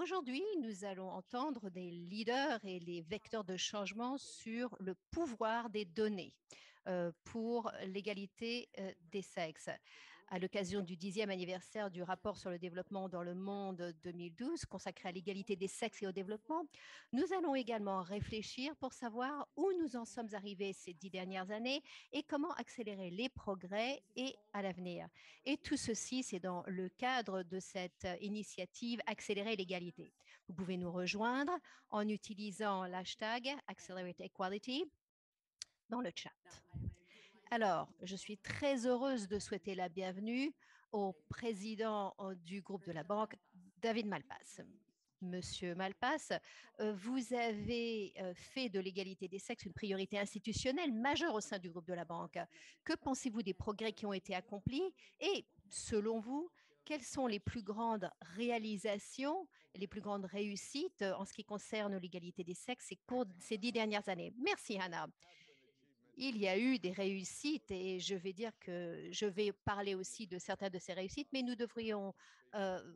Aujourd'hui, nous allons entendre des leaders et les vecteurs de changement sur le pouvoir des données pour l'égalité des sexes. À l'occasion du 10e anniversaire du rapport sur le développement dans le monde 2012 consacré à l'égalité des sexes et au développement, nous allons également réfléchir pour savoir où nous en sommes arrivés ces 10 dernières années et comment accélérer les progrès et à l'avenir. Et tout ceci, c'est dans le cadre de cette initiative Accélérer l'égalité. Vous pouvez nous rejoindre en utilisant l'hashtag Accelerate Equality dans le chat. Alors, je suis très heureuse de souhaiter la bienvenue au président du groupe de la banque, David Malpass. Monsieur Malpass, vous avez fait de l'égalité des sexes une priorité institutionnelle majeure au sein du groupe de la banque. Que pensez-vous des progrès qui ont été accomplis et, selon vous, quelles sont les plus grandes réalisations, les plus grandes réussites en ce qui concerne l'égalité des sexes ces 10 dernières années? Merci, Hannah. Il y a eu des réussites et je vais dire que je vais parler aussi de certaines de ces réussites, mais nous devrions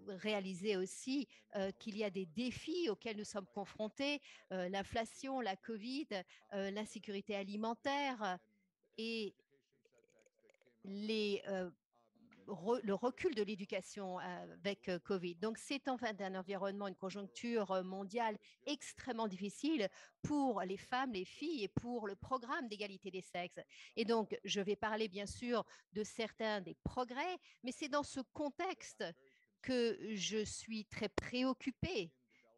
réaliser aussi qu'il y a des défis auxquels nous sommes confrontés, l'inflation, la Covid, l'insécurité alimentaire et le recul de l'éducation avec Covid. Donc, c'est en fait un environnement, une conjoncture mondiale extrêmement difficile pour les femmes, les filles et pour le programme d'égalité des sexes. Et donc, je vais parler bien sûr de certains des progrès, mais c'est dans ce contexte que je suis très préoccupée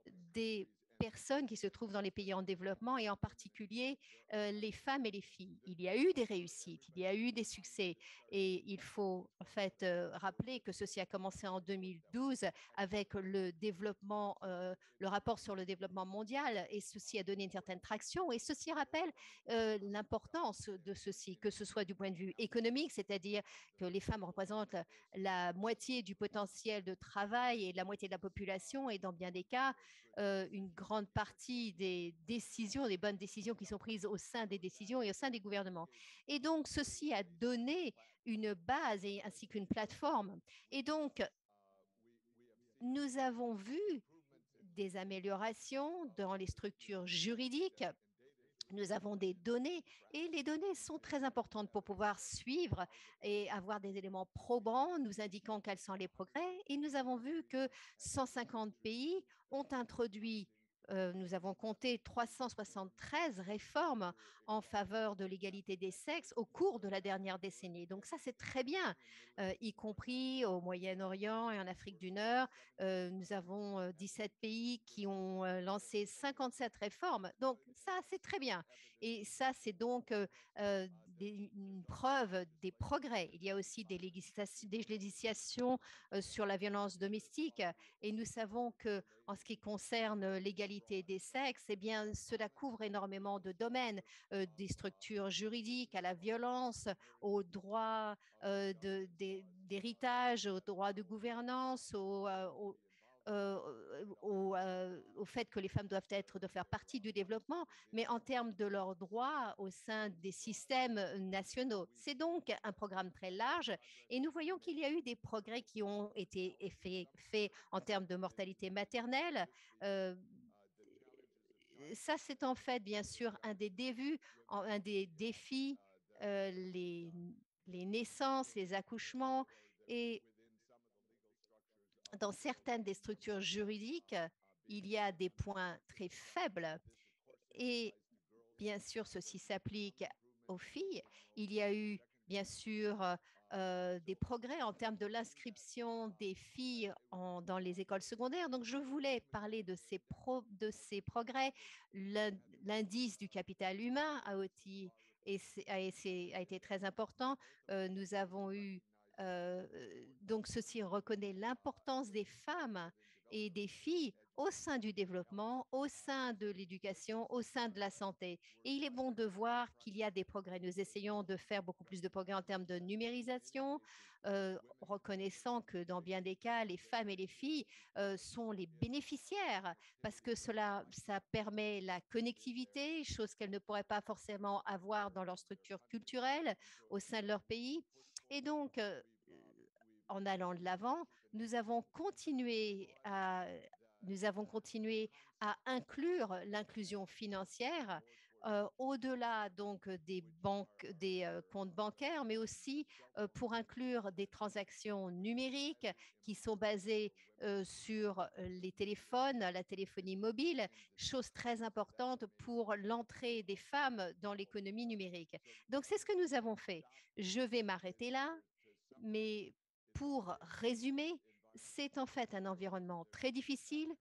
des personnes qui se trouvent dans les pays en développement et en particulier les femmes et les filles. Il y a eu des réussites, il y a eu des succès et il faut en fait rappeler que ceci a commencé en 2012 avec le développement, le rapport sur le développement mondial et ceci a donné une certaine traction et ceci rappelle l'importance de ceci, que ce soit du point de vue économique, c'est-à-dire que les femmes représentent la moitié du potentiel de travail et la moitié de la population et dans bien des cas, une grande partie des décisions, des bonnes décisions qui sont prises au sein des décisions et au sein des gouvernements. Et donc, ceci a donné une base ainsi qu'une plateforme. Et donc, nous avons vu des améliorations dans les structures juridiques. Nous avons des données et les données sont très importantes pour pouvoir suivre et avoir des éléments probants nous indiquant quels sont les progrès. Et nous avons vu que 150 pays ont introduit, nous avons compté 373 réformes en faveur de l'égalité des sexes au cours de la dernière décennie. Donc ça, c'est très bien, y compris au Moyen-Orient et en Afrique du Nord. Nous avons 17 pays qui ont lancé 57 réformes. Donc ça, c'est très bien. Et ça, c'est donc une preuve des progrès. Il y a aussi des législations sur la violence domestique. Et nous savons que en ce qui concerne l'égalité des sexes, eh bien, cela couvre énormément de domaines, des structures juridiques, à la violence, aux droits d'héritage, aux droits de gouvernance, au fait que les femmes doivent faire partie du développement, mais en termes de leurs droits au sein des systèmes nationaux. C'est donc un programme très large et nous voyons qu'il y a eu des progrès qui ont été faits en termes de mortalité maternelle. Euh, Ça, c'est en fait, bien sûr, un des un des défis, euh, les, les naissances, les accouchements. Et dans certaines des structures juridiques, il y a des points très faibles. Et bien sûr, ceci s'applique aux filles. Il y a eu, bien sûr, des progrès en termes de l'inscription des filles dans les écoles secondaires. Donc, je voulais parler de ces progrès. L'indice du capital humain a été très important. Nous avons eu donc, ceci reconnaît l'importance des femmes et des filles au sein du développement, au sein de l'éducation, au sein de la santé. Et il est bon de voir qu'il y a des progrès. Nous essayons de faire beaucoup plus de progrès en termes de numérisation, reconnaissant que dans bien des cas, les femmes et les filles sont les bénéficiaires parce que ça permet la connectivité, chose qu'elles ne pourraient pas forcément avoir dans leur structure culturelle au sein de leur pays. Et donc, en allant de l'avant, nous avons continué à Nous avons continué à inclure l'inclusion financière au-delà donc des banques, des comptes bancaires, mais aussi pour inclure des transactions numériques qui sont basées sur les téléphones, la téléphonie mobile, chose très importante pour l'entrée des femmes dans l'économie numérique. Donc c'est ce que nous avons fait. Je vais m'arrêter là, mais pour résumer, c'est en fait un environnement très difficile.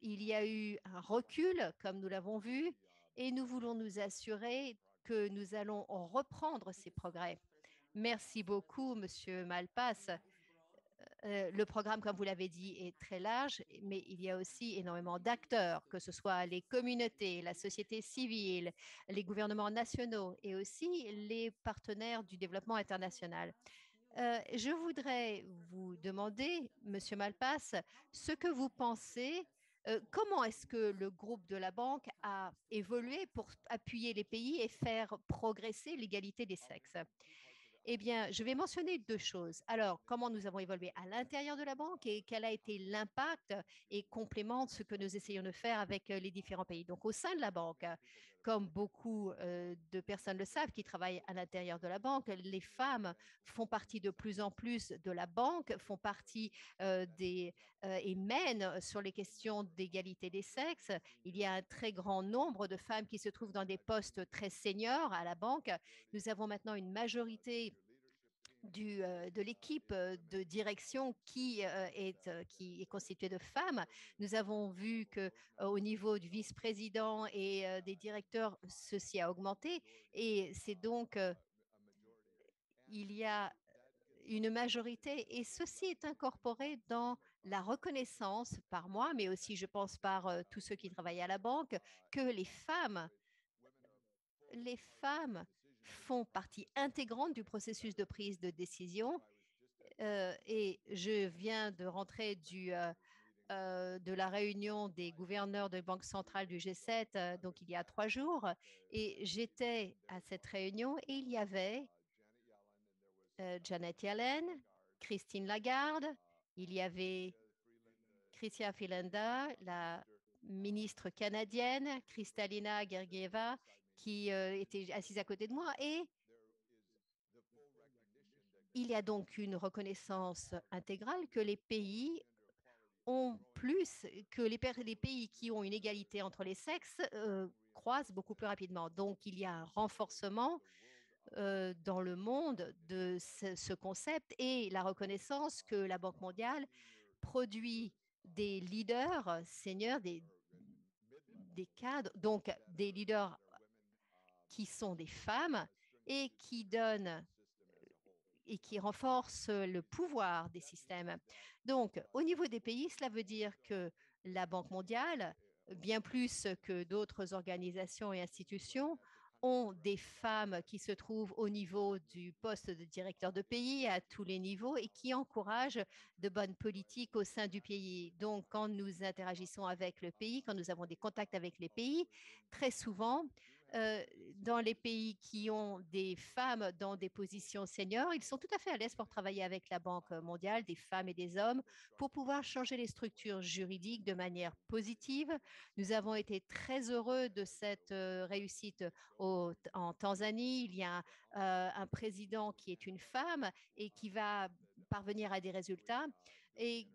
Il y a eu un recul, comme nous l'avons vu, et nous voulons nous assurer que nous allons reprendre ces progrès. Merci beaucoup, Monsieur Malpass. Le programme, comme vous l'avez dit, est très large, mais il y a aussi énormément d'acteurs, que ce soit les communautés, la société civile, les gouvernements nationaux et aussi les partenaires du développement international. Je voudrais vous demander, Monsieur Malpass, ce que vous pensez, comment est-ce que le groupe de la banque a évolué pour appuyer les pays et faire progresser l'égalité des sexes? Eh bien, je vais mentionner deux choses. Alors, comment nous avons évolué à l'intérieur de la banque et quel a été l'impact et complémente ce que nous essayons de faire avec les différents pays. Donc, au sein de la banque, comme beaucoup de personnes le savent qui travaillent à l'intérieur de la banque, les femmes font partie de plus en plus de la banque, font partie et mènent sur les questions d'égalité des sexes. Il y a un très grand nombre de femmes qui se trouvent dans des postes très seniors à la banque. Nous avons maintenant une majorité de l'équipe de direction qui est constituée de femmes. Nous avons vu que au niveau du vice-président et des directeurs, ceci a augmenté. Et c'est donc, il y a une majorité et ceci est incorporé dans la reconnaissance par moi, mais aussi, je pense, par tous ceux qui travaillent à la banque, que les femmes font partie intégrante du processus de prise de décision. Et je viens de rentrer de la réunion des gouverneurs de banque centrale du G7, donc il y a 3 jours, et j'étais à cette réunion et il y avait Janet Yellen, Christine Lagarde, il y avait Chrystia Freeland, la ministre canadienne, Kristalina Georgieva, qui était assise à côté de moi, et il y a donc une reconnaissance intégrale que les pays ont plus que les pays qui ont une égalité entre les sexes croissent beaucoup plus rapidement. Donc, il y a un renforcement dans le monde de ce concept et la reconnaissance que la Banque mondiale produit des leaders seniors, des cadres, donc des leaders qui sont des femmes et qui donnent et qui renforce le pouvoir des systèmes. Donc, au niveau des pays, cela veut dire que la Banque mondiale, bien plus que d'autres organisations et institutions, ont des femmes qui se trouvent au niveau du poste de directeur de pays à tous les niveaux et qui encouragent de bonnes politiques au sein du pays. Donc, quand nous interagissons avec le pays, quand nous avons des contacts avec les pays, très souvent, euh, dans les pays qui ont des femmes dans des positions seniors, ils sont tout à fait à l'aise pour travailler avec la Banque mondiale, des femmes et des hommes, pour pouvoir changer les structures juridiques de manière positive. Nous avons été très heureux de cette réussite en Tanzanie. Il y a un président qui est une femme et qui va parvenir à des résultats. Et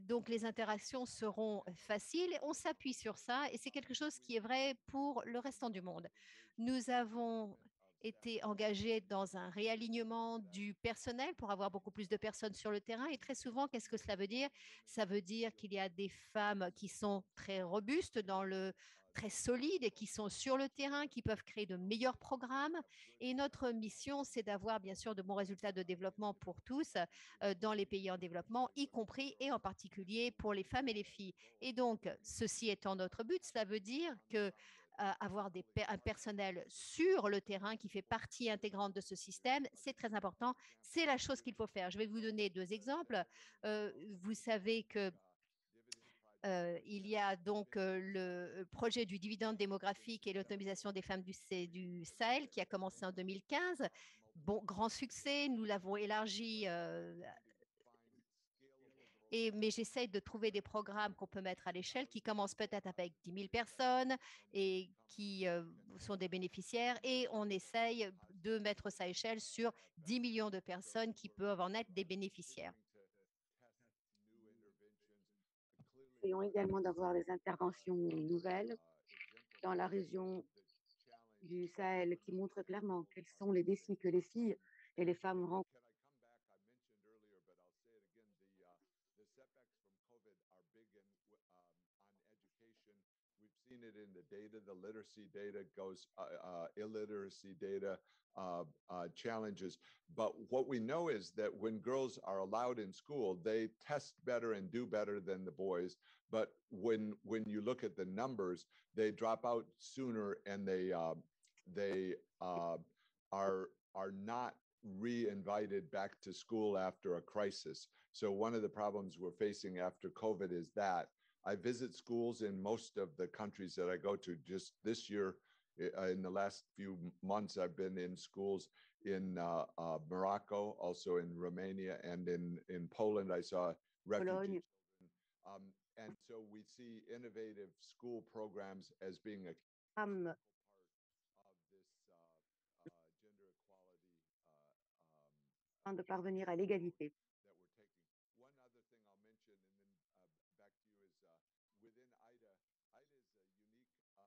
donc, les interactions seront faciles. On s'appuie sur ça et c'est quelque chose qui est vrai pour le restant du monde. Nous avons été engagés dans un réalignement du personnel pour avoir beaucoup plus de personnes sur le terrain. Et très souvent, qu'est-ce que cela veut dire? Ça veut dire qu'il y a des femmes qui sont très robustes, très solides et qui sont sur le terrain, qui peuvent créer de meilleurs programmes. Et notre mission, c'est d'avoir bien sûr de bons résultats de développement pour tous dans les pays en développement, y compris et en particulier pour les femmes et les filles. Et donc, ceci étant notre but, cela veut dire que avoir un personnel sur le terrain qui fait partie intégrante de ce système, c'est très important. C'est la chose qu'il faut faire. Je vais vous donner deux exemples. Vous savez que il y a donc le projet du dividende démographique et l'autonomisation des femmes du Sahel qui a commencé en 2015. Bon, grand succès, nous l'avons élargi Mais j'essaie de trouver des programmes qu'on peut mettre à l'échelle qui commencent peut-être avec 10 000 personnes et qui sont des bénéficiaires. Et on essaye de mettre ça à échelle sur 10 millions de personnes qui peuvent en être des bénéficiaires. Essayons également d'avoir des interventions nouvelles dans la région du Sahel qui montrent clairement quels sont les défis que les filles et les femmes rencontrent. Seen it in the data, the literacy data goes, illiteracy data challenges. But what we know is that when girls are allowed in school, they test better and do better than the boys. But when you look at the numbers, they drop out sooner, and they are not re-invited back to school after a crisis. So one of the problems we're facing after COVID is that I visit schools in most of the countries that I go to. Just this year, in the last few months, I've been in schools in Morocco, also in Romania, and in Poland. I saw refugee children. And so we see innovative school programs as being a Femmes part of this gender equality afin de parvenir à l'égalité. that we're taking. One other thing I'll mention, and then back to you, is within IDA. IDA is a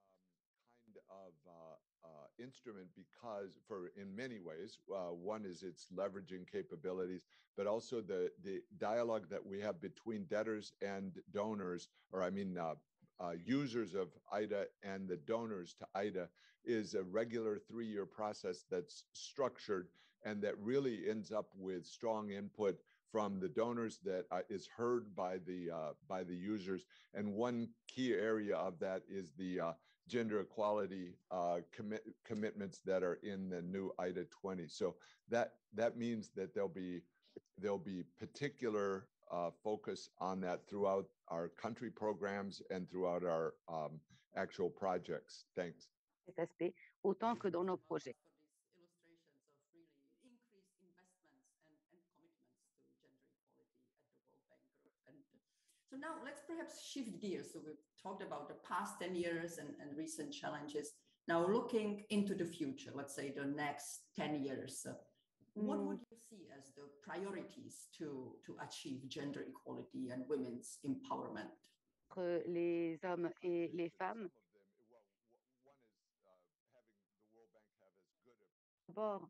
unique kind of instrument because, for in many ways, one is its leveraging capabilities, but also the dialogue that we have between debtors and donors, or I mean, users of IDA and the donors to IDA, is a regular 3-year process that's structured and that really ends up with strong input from the donors that is heard by the users. And one key area of that is the gender equality commitments that are in the new IDA 20. So that means that there'll be particular focus on that throughout our country programs and throughout our actual projects. Thanks. Cet aspect autant que dans nos projets. So now let's perhaps shift gears. So we've talked about the past 10 years and recent challenges. Now looking into the future, let's say the next 10 years, what would you see as the priorities to achieve gender equality and women's empowerment? Entre les hommes et les femmes. D'abord,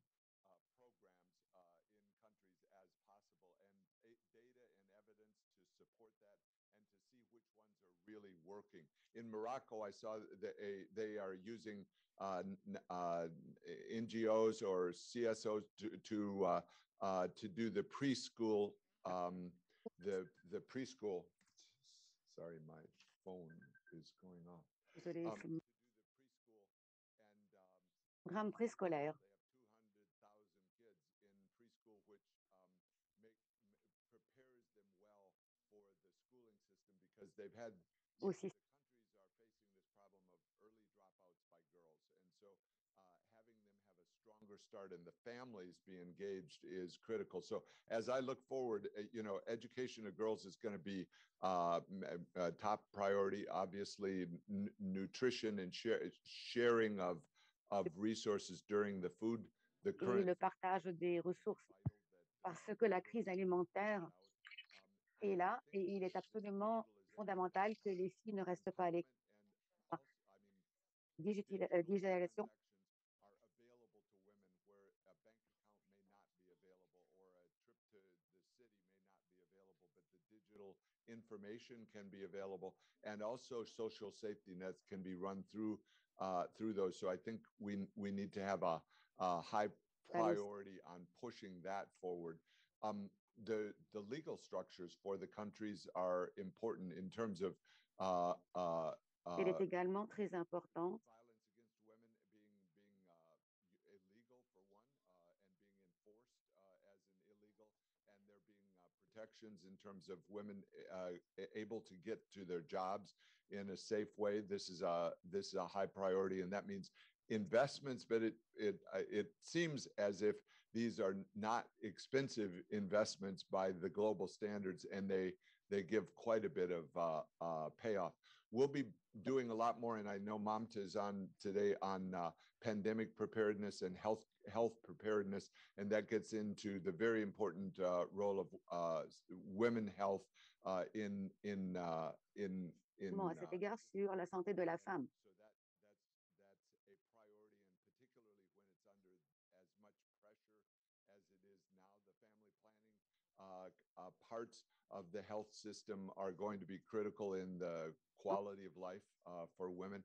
Programs in countries as possible, and data and evidence to support that, and to see which ones are really working. In Morocco, I saw that they are using NGOs or CSOs to do the preschool, the preschool. Sorry, my phone is going off. désolé, To do the preschool and programme préscolaire. they have 200,000 kids in preschool, which prepares them well for the schooling system, because they've had Aussi. the countries are facing this problem of early dropouts by girls, and so having them have a stronger start and the families be engaged is critical. So as I look forward, education of girls is going to be a top priority. Obviously, nutrition and sharing of resources during the food. The Et current le partage des ressources. Parce que la crise alimentaire est là et il est absolument fondamental que les filles ne restent pas à l'écart. Digitalisation. are available to women where a bank account may not be available, or a trip to the city may not be available, but the digital information can be available, and also social safety nets can be run through those. So I think we need to have a high priority on pushing that forward. The legal structures for the countries are important in terms of Elle est également très importante. violence against women being illegal for one, and being enforced as an illegal, and there being protections in terms of women able to get to their jobs in a safe way. This is a high priority, and that means investments, but it seems as if these are not expensive investments by the global standards, and they give quite a bit of payoff. We'll be doing a lot more, and I know Mamta is on today on pandemic preparedness and health preparedness, and that gets into the very important role of women health in À cet égard sur la santé de la femme. So that's a priority, and particularly when it's under as much pressure as it is now, the family planning parts of the health system are going to be critical in the quality of life for women.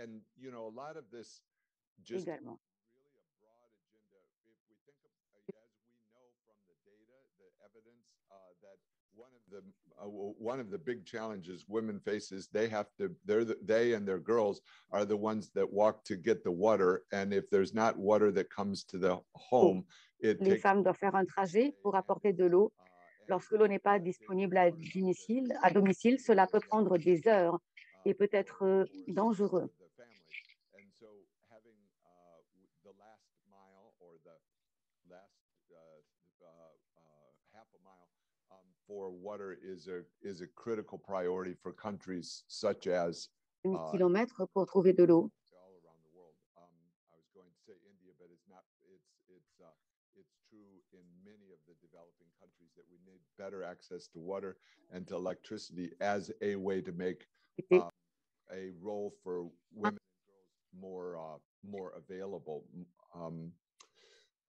And you know, a lot of this just Également. really a broad agenda. If we think of, as we know from the data, the evidence that one of the big challenges women face is they and their girls are the ones that walk to get the water, and if there's not water that comes to the home, it Les takes femmes doivent faire un trajet pour apporter de l'eau. Lorsque l'eau n'est pas disponible à domicile, cela peut prendre des heures et peut être dangereux. And so having the last mile or the last half a mile for water is a critical priority for countries such as 1 kilomètre pour trouver de l'eau. all around the world. I was going to say India, but it's not. It's true in many of the developing countries that we need better access to water and to electricity as a way to make a role for women and girls more available.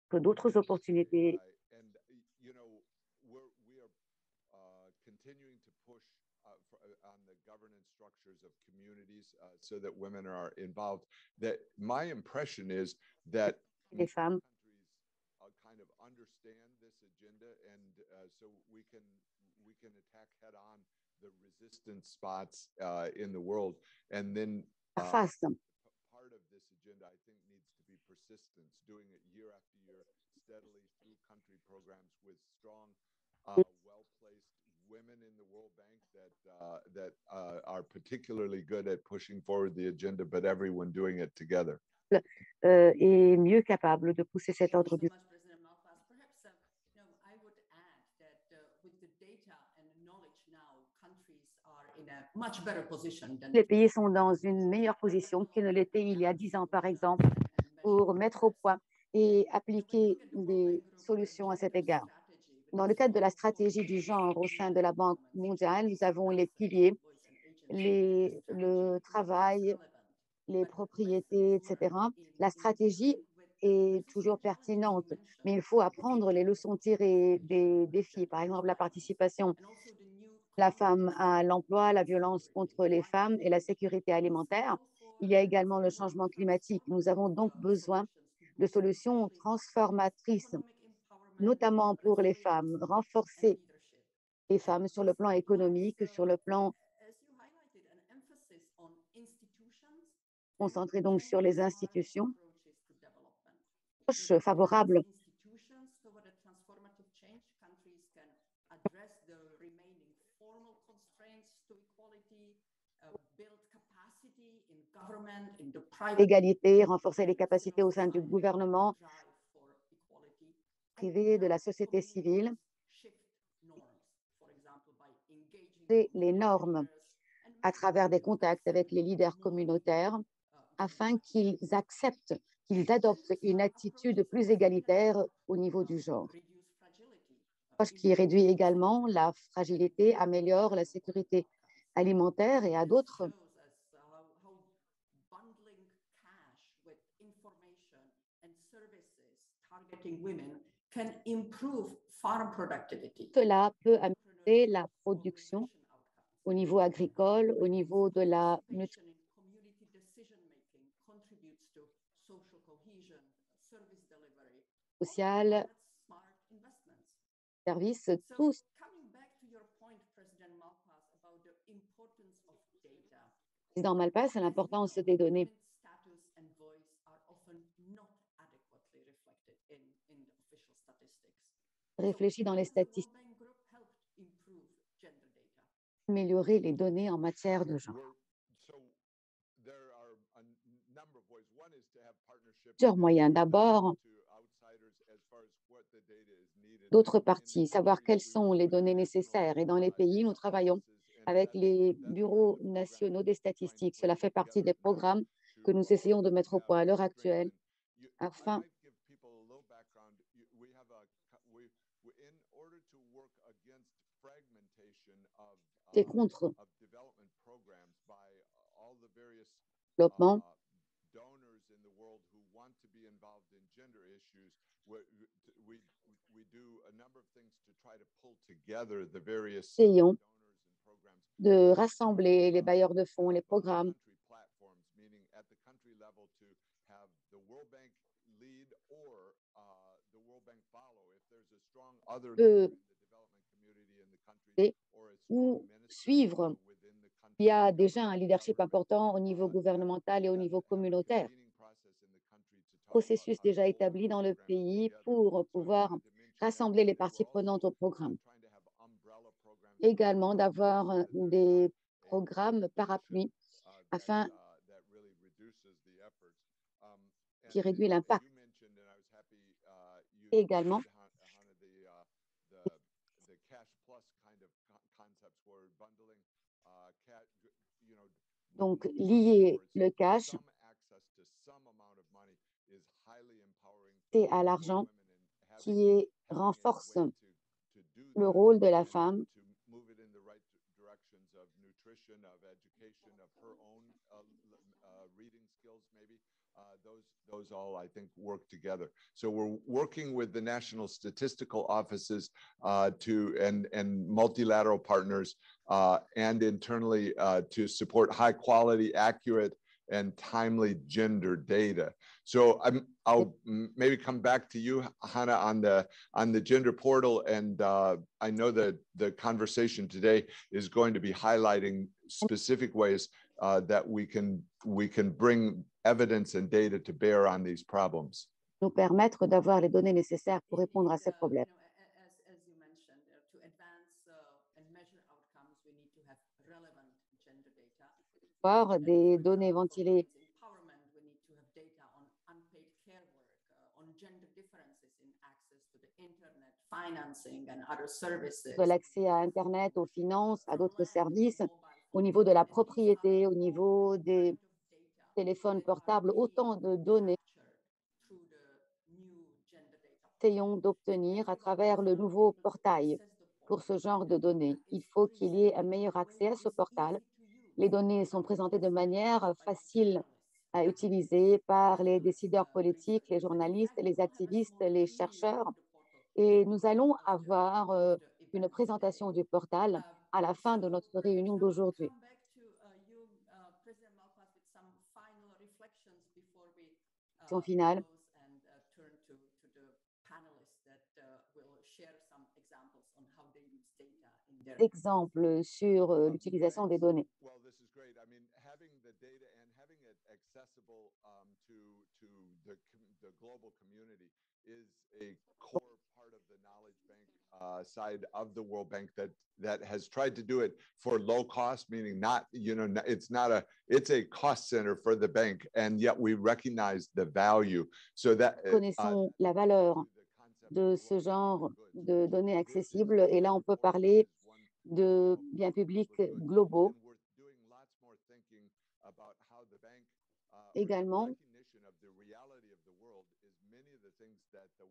Que d'autres opportunités. And you know, we are continuing to push on the governance structures of communities so that women are involved. That my impression is that Les femmes countries kind of understand this agenda, and so we can attack head on the resistance spots in the world, and then face. part of this agenda, I think, needs to be persistence, doing it year after year, steadily through country programs with strong, well-placed women in the World Bank that are particularly good at pushing forward the agenda, but everyone doing it together. Est mieux capable de pousser cet ordre du President Malpass. Perhaps I would add that with the data and knowledge now, countries are in a much better position than Les pays sont dans une meilleure position qu'ils ne l'étaient il y a 10 ans, par exemple, pour mettre au point et appliquer des solutions à cet égard. Dans le cadre de la stratégie du genre au sein de la Banque mondiale, nous avons les piliers, le travail, les propriétés, etc. La stratégie est toujours pertinente, mais il faut apprendre les leçons tirées des défis, par exemple la participation, la femme à l'emploi, la violence contre les femmes et la sécurité alimentaire. Il y a également le changement climatique. Nous avons donc besoin de solutions transformatrices, notamment pour les femmes, renforcer les femmes sur le plan économique, sur le plan concentré donc sur les institutions favorables l'égalité, renforcer les capacités au sein du gouvernement privé, de la société civile, les normes à travers des contacts avec les leaders communautaires afin qu'ils acceptent, qu'ils adoptent une attitude plus égalitaire au niveau du genre. Ce qui réduit également la fragilité, améliore la sécurité alimentaire et à d'autres cela peut améliorer la production au niveau agricole, au niveau de la nutrition sociale, services, tous. Président Malpass, l'importance des données. Réfléchis dans les statistiques. Améliorer les données en matière de genre. Plusieurs moyens. D'abord, d'autres parties, savoir quelles sont les données nécessaires. Et dans les pays, nous travaillons avec les bureaux nationaux des statistiques. Cela fait partie des programmes que nous essayons de mettre au point à l'heure actuelle afin et contre développement donors in the world who want to be involved in gender issues. We do a number of things to try to pull together the various essayons donors and programs. de rassembler les bailleurs de fonds, les programmes, Country platforms, meaning at the country level to have the World Bank lead or the World Bank follow if there's a strong other leader in the development community in the country or a strong ou minister suivre. within the country. Il y a déjà un leadership important au niveau gouvernemental et au niveau communautaire. Processus déjà établi dans le pays pour pouvoir rassembler les parties prenantes au programme. Également d'avoir des programmes parapluies afin qui réduit l'impact. Et également donc lier le cash et à l'argent qui renforce le rôle de la femme those all, I think, work together. So we're working with the national statistical offices and multilateral partners and internally to support high quality, accurate, and timely gender data. So I'll maybe come back to you, Hannah, on the gender portal. And I know that the conversation today is going to be highlighting specific ways that we can bring evidence and data to bear on these problems. Nous permettre d'avoir les données nécessaires pour répondre à ces problèmes. As you mentioned, to advance and measure outcomes, we need to have relevant gender data. Avoir des données ventilées Empowerment, we need to have data on unpaid care work, on gender differences in access to the internet, financing and other services. de l'accès à Internet, aux finances, à d'autres services, au niveau de la propriété, au niveau des téléphones portables, autant de données essayons d'obtenir à travers le nouveau portail pour ce genre de données. Il faut qu'il y ait un meilleur accès à ce portal. Les données sont présentées de manière facile à utiliser par les décideurs politiques, les journalistes, les activistes, les chercheurs. Et nous allons avoir une présentation du portal à la fin de notre réunion d'aujourd'hui. Finale. Exemples sur l'utilisation des données. Side of the World Bank that has tried to do it for low cost, meaning not, it's a cost center for the bank, and yet we recognize the value. So that connaissons la valeur de ce genre de données accessibles, et là on peut parler de biens publics globaux. Également,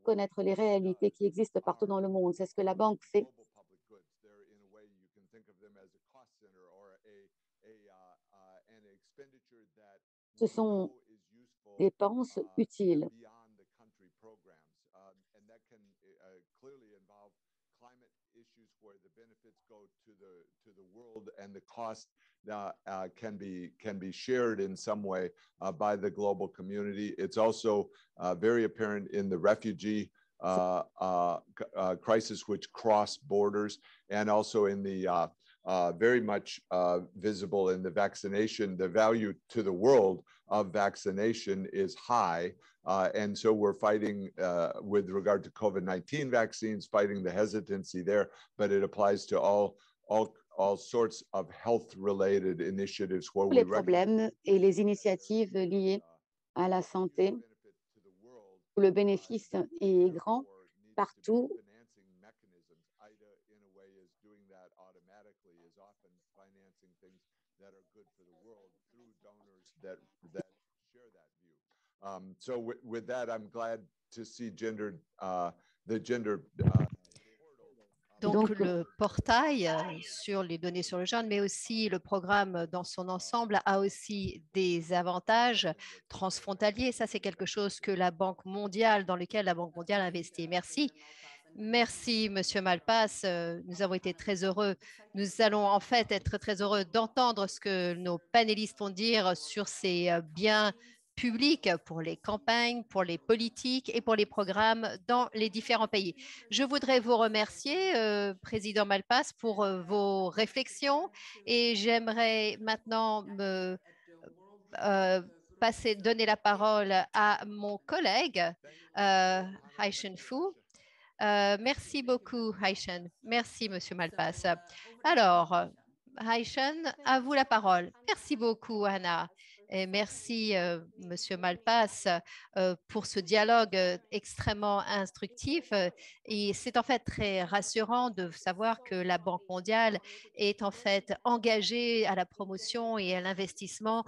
connaître les réalités qui existent partout dans le monde. C'est ce que la banque fait. Ce sont des dépenses utiles. And the cost can be shared in some way by the global community. It's also very apparent in the refugee crisis, which cross borders, and also in the very much visible in the vaccination. The value to the world of vaccination is high. And so we're fighting with regard to COVID-19 vaccines, fighting the hesitancy there, but it applies to all sorts of health-related initiatives where les problèmes et les initiatives liées à la santé, où le bénéfice est grand partout that share that view. So with that, I'm glad to see the gender. Donc, le portail sur les données sur le genre, mais aussi le programme dans son ensemble a aussi des avantages transfrontaliers. Ça, c'est quelque chose que la Banque mondiale, dans lequel la Banque mondiale investit. Merci. Merci, Monsieur Malpass. Nous avons été très heureux. Nous allons en fait être très heureux d'entendre ce que nos panélistes vont dire sur ces biens publics pour les campagnes, pour les politiques et pour les programmes dans les différents pays. Je voudrais vous remercier, Président Malpass, pour vos réflexions et j'aimerais maintenant donner la parole à mon collègue, Haishen Fu. Merci beaucoup, Haishen. Merci, Monsieur Malpass. Alors, Haishen, à vous la parole. Merci beaucoup, Anna. Et merci, Monsieur Malpass, pour ce dialogue extrêmement instructif. Et c'est en fait très rassurant de savoir que la Banque mondiale est en fait engagée à la promotion et à l'investissement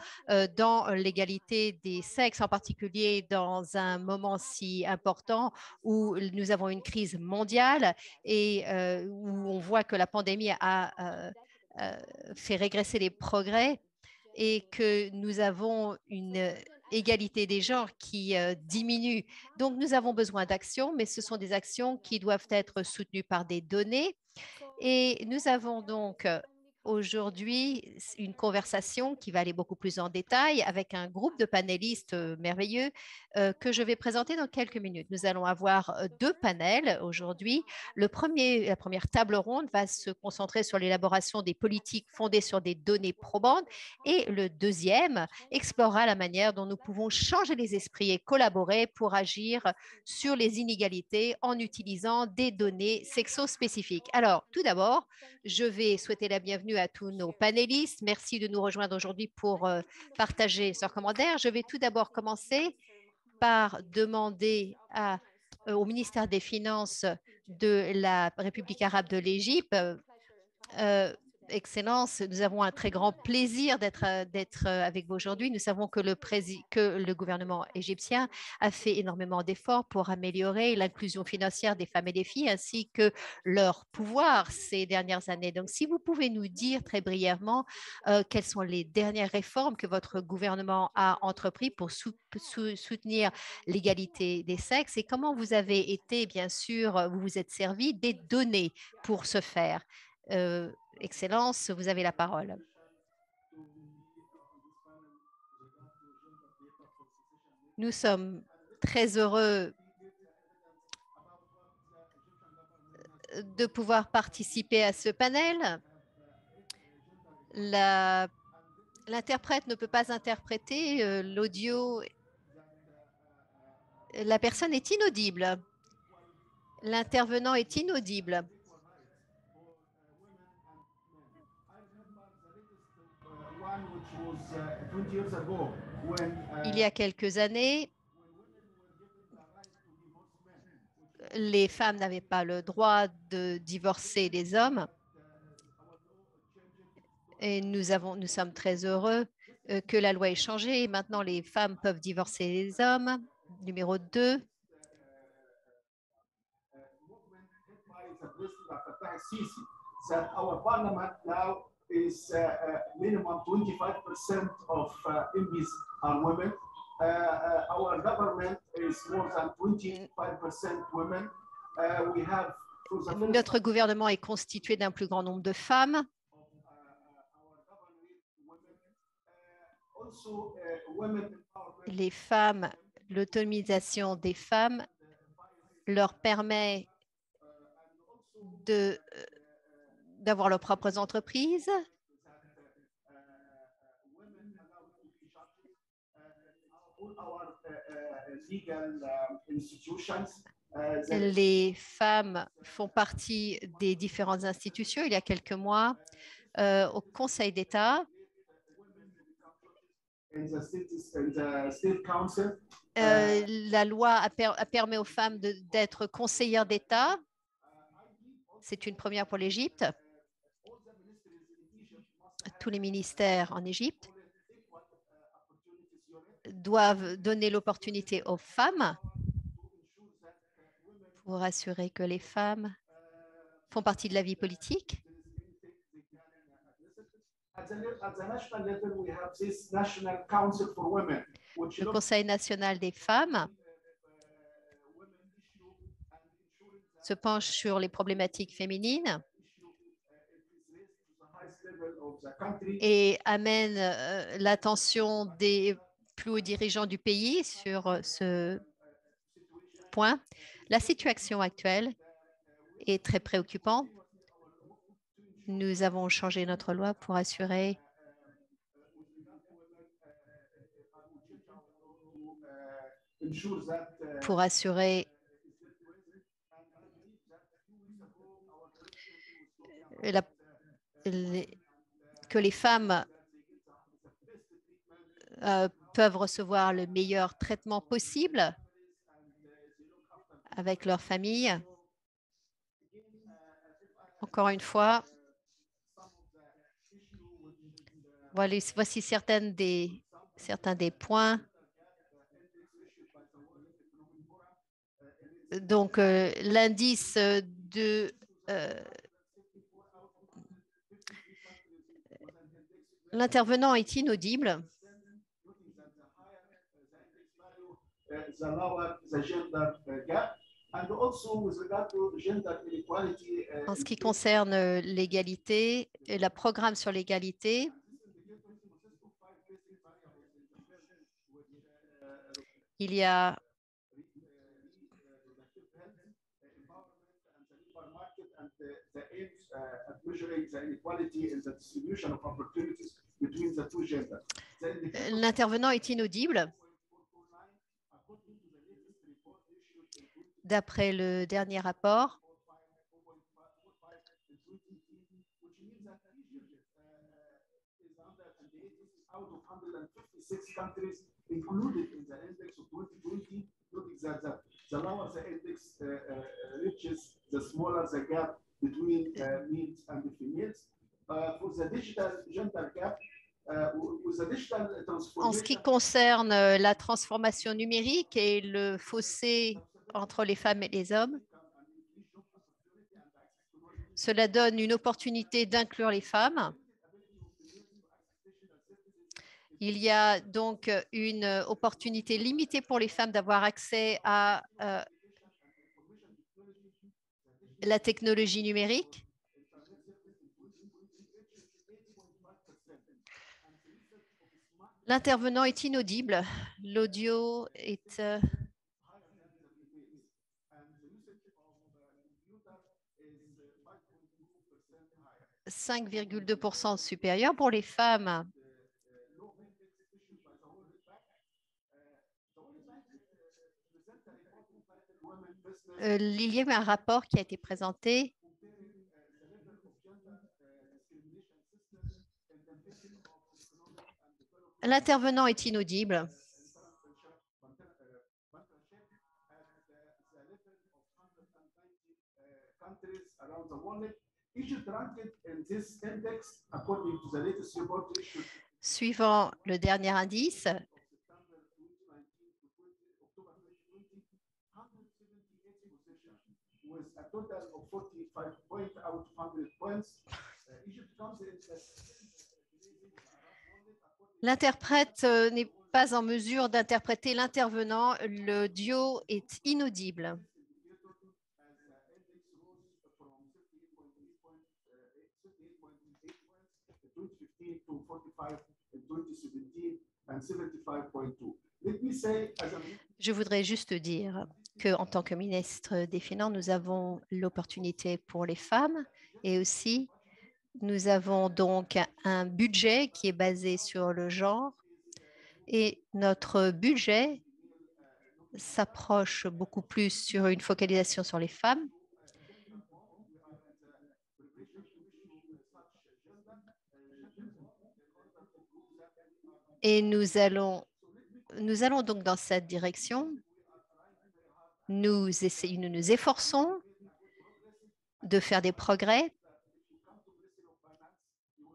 dans l'égalité des sexes, en particulier dans un moment si important où nous avons une crise mondiale et où on voit que la pandémie a fait régresser les progrès et que nous avons une égalité des genres qui diminue. Donc, nous avons besoin d'actions, mais ce sont des actions qui doivent être soutenues par des données. Et nous avons donc aujourd'hui une conversation qui va aller beaucoup plus en détail avec un groupe de panélistes merveilleux que je vais présenter dans quelques minutes. Nous allons avoir deux panels aujourd'hui. La première table ronde va se concentrer sur l'élaboration des politiques fondées sur des données probantes et le deuxième explorera la manière dont nous pouvons changer les esprits et collaborer pour agir sur les inégalités en utilisant des données sexo-spécifiques. Alors, tout d'abord, je vais souhaiter la bienvenue à tous nos panélistes. Merci de nous rejoindre aujourd'hui pour partager leurs commentaires. Je vais tout d'abord commencer par demander au ministère des Finances de la République arabe de l'Égypte. Excellence, nous avons un très grand plaisir d'être avec vous aujourd'hui. Nous savons que le gouvernement égyptien a fait énormément d'efforts pour améliorer l'inclusion financière des femmes et des filles ainsi que leur pouvoir ces dernières années. Donc, si vous pouvez nous dire très brièvement quelles sont les dernières réformes que votre gouvernement a entreprises pour soutenir l'égalité des sexes et comment vous avez été, bien sûr, vous vous êtes servi des données pour ce faire. Excellence, vous avez la parole. Nous sommes très heureux de pouvoir participer à ce panel. L'interprète ne peut pas interpréter l'audio. La personne est inaudible. L'intervenant est inaudible. Il y a quelques années, les femmes n'avaient pas le droit de divorcer les hommes. Et nous sommes très heureux que la loi ait changé. Et maintenant, les femmes peuvent divorcer les hommes. Numéro 2. Is minimum 25% of MPs are women. Our government is more than 25% women. We have Notre gouvernement est constitué d'un plus grand nombre de femmes. Les femmes, l'autonomisation des femmes leur permet d'avoir leurs propres entreprises. Les femmes font partie des différentes institutions. Il y a quelques mois, au Conseil d'État, la loi permet aux femmes d'être conseillères d'État. C'est une première pour l'Égypte. Tous les ministères en Égypte doivent donner l'opportunité aux femmes pour assurer que les femmes font partie de la vie politique. Le Conseil national des femmes se penche sur les problématiques féminines et amène l'attention des plus hauts dirigeants du pays sur ce point. La situation actuelle est très préoccupante. Nous avons changé notre loi pour assurer que les femmes peuvent recevoir le meilleur traitement possible avec leur famille. Encore une fois, voici certains des points. Donc, l'indice de l'intervenant est inaudible. En ce qui concerne l'égalité, le programme sur l'égalité, il y a l'intervenant est inaudible. D'après le dernier rapport, en ce qui concerne la transformation numérique et le fossé entre les femmes et les hommes, cela donne une opportunité d'inclure les femmes. Il y a donc une opportunité limitée pour les femmes d'avoir accès à la technologie numérique. L'intervenant est inaudible. L'audio est 5,2% supérieur pour les femmes. Il y a eu un rapport qui a été présenté L'intervenant est inaudible. Suivant le dernier indice, l'interprète n'est pas en mesure d'interpréter l'intervenant. L'audio est inaudible. Je voudrais juste dire qu'en tant que ministre des Finances, nous avons l'opportunité pour les femmes et aussi nous avons donc un budget qui est basé sur le genre et notre budget s'approche beaucoup plus sur une focalisation sur les femmes. Et nous allons donc dans cette direction. Nous nous efforçons de faire des progrès.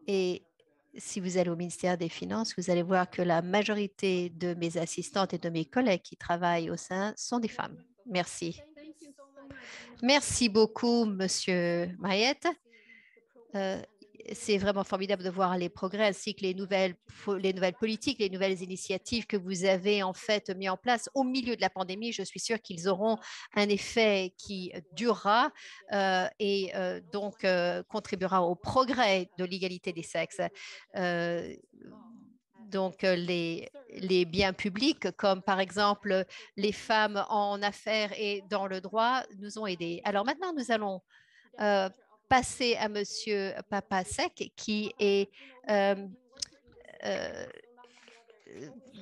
Et si vous allez au ministère des Finances, vous allez voir que la majorité de mes assistantes et de mes collègues qui travaillent au sein sont des femmes. Merci. Merci beaucoup, Monsieur Mayette. C'est vraiment formidable de voir les progrès ainsi que les nouvelles politiques, les nouvelles initiatives que vous avez en fait mis en place au milieu de la pandémie. Je suis sûre qu'ils auront un effet qui durera et donc contribuera au progrès de l'égalité des sexes. Donc, les biens publics, comme par exemple les femmes en affaires et dans le droit, nous ont aidés. Alors maintenant, nous allons passer à Monsieur Papasek, qui est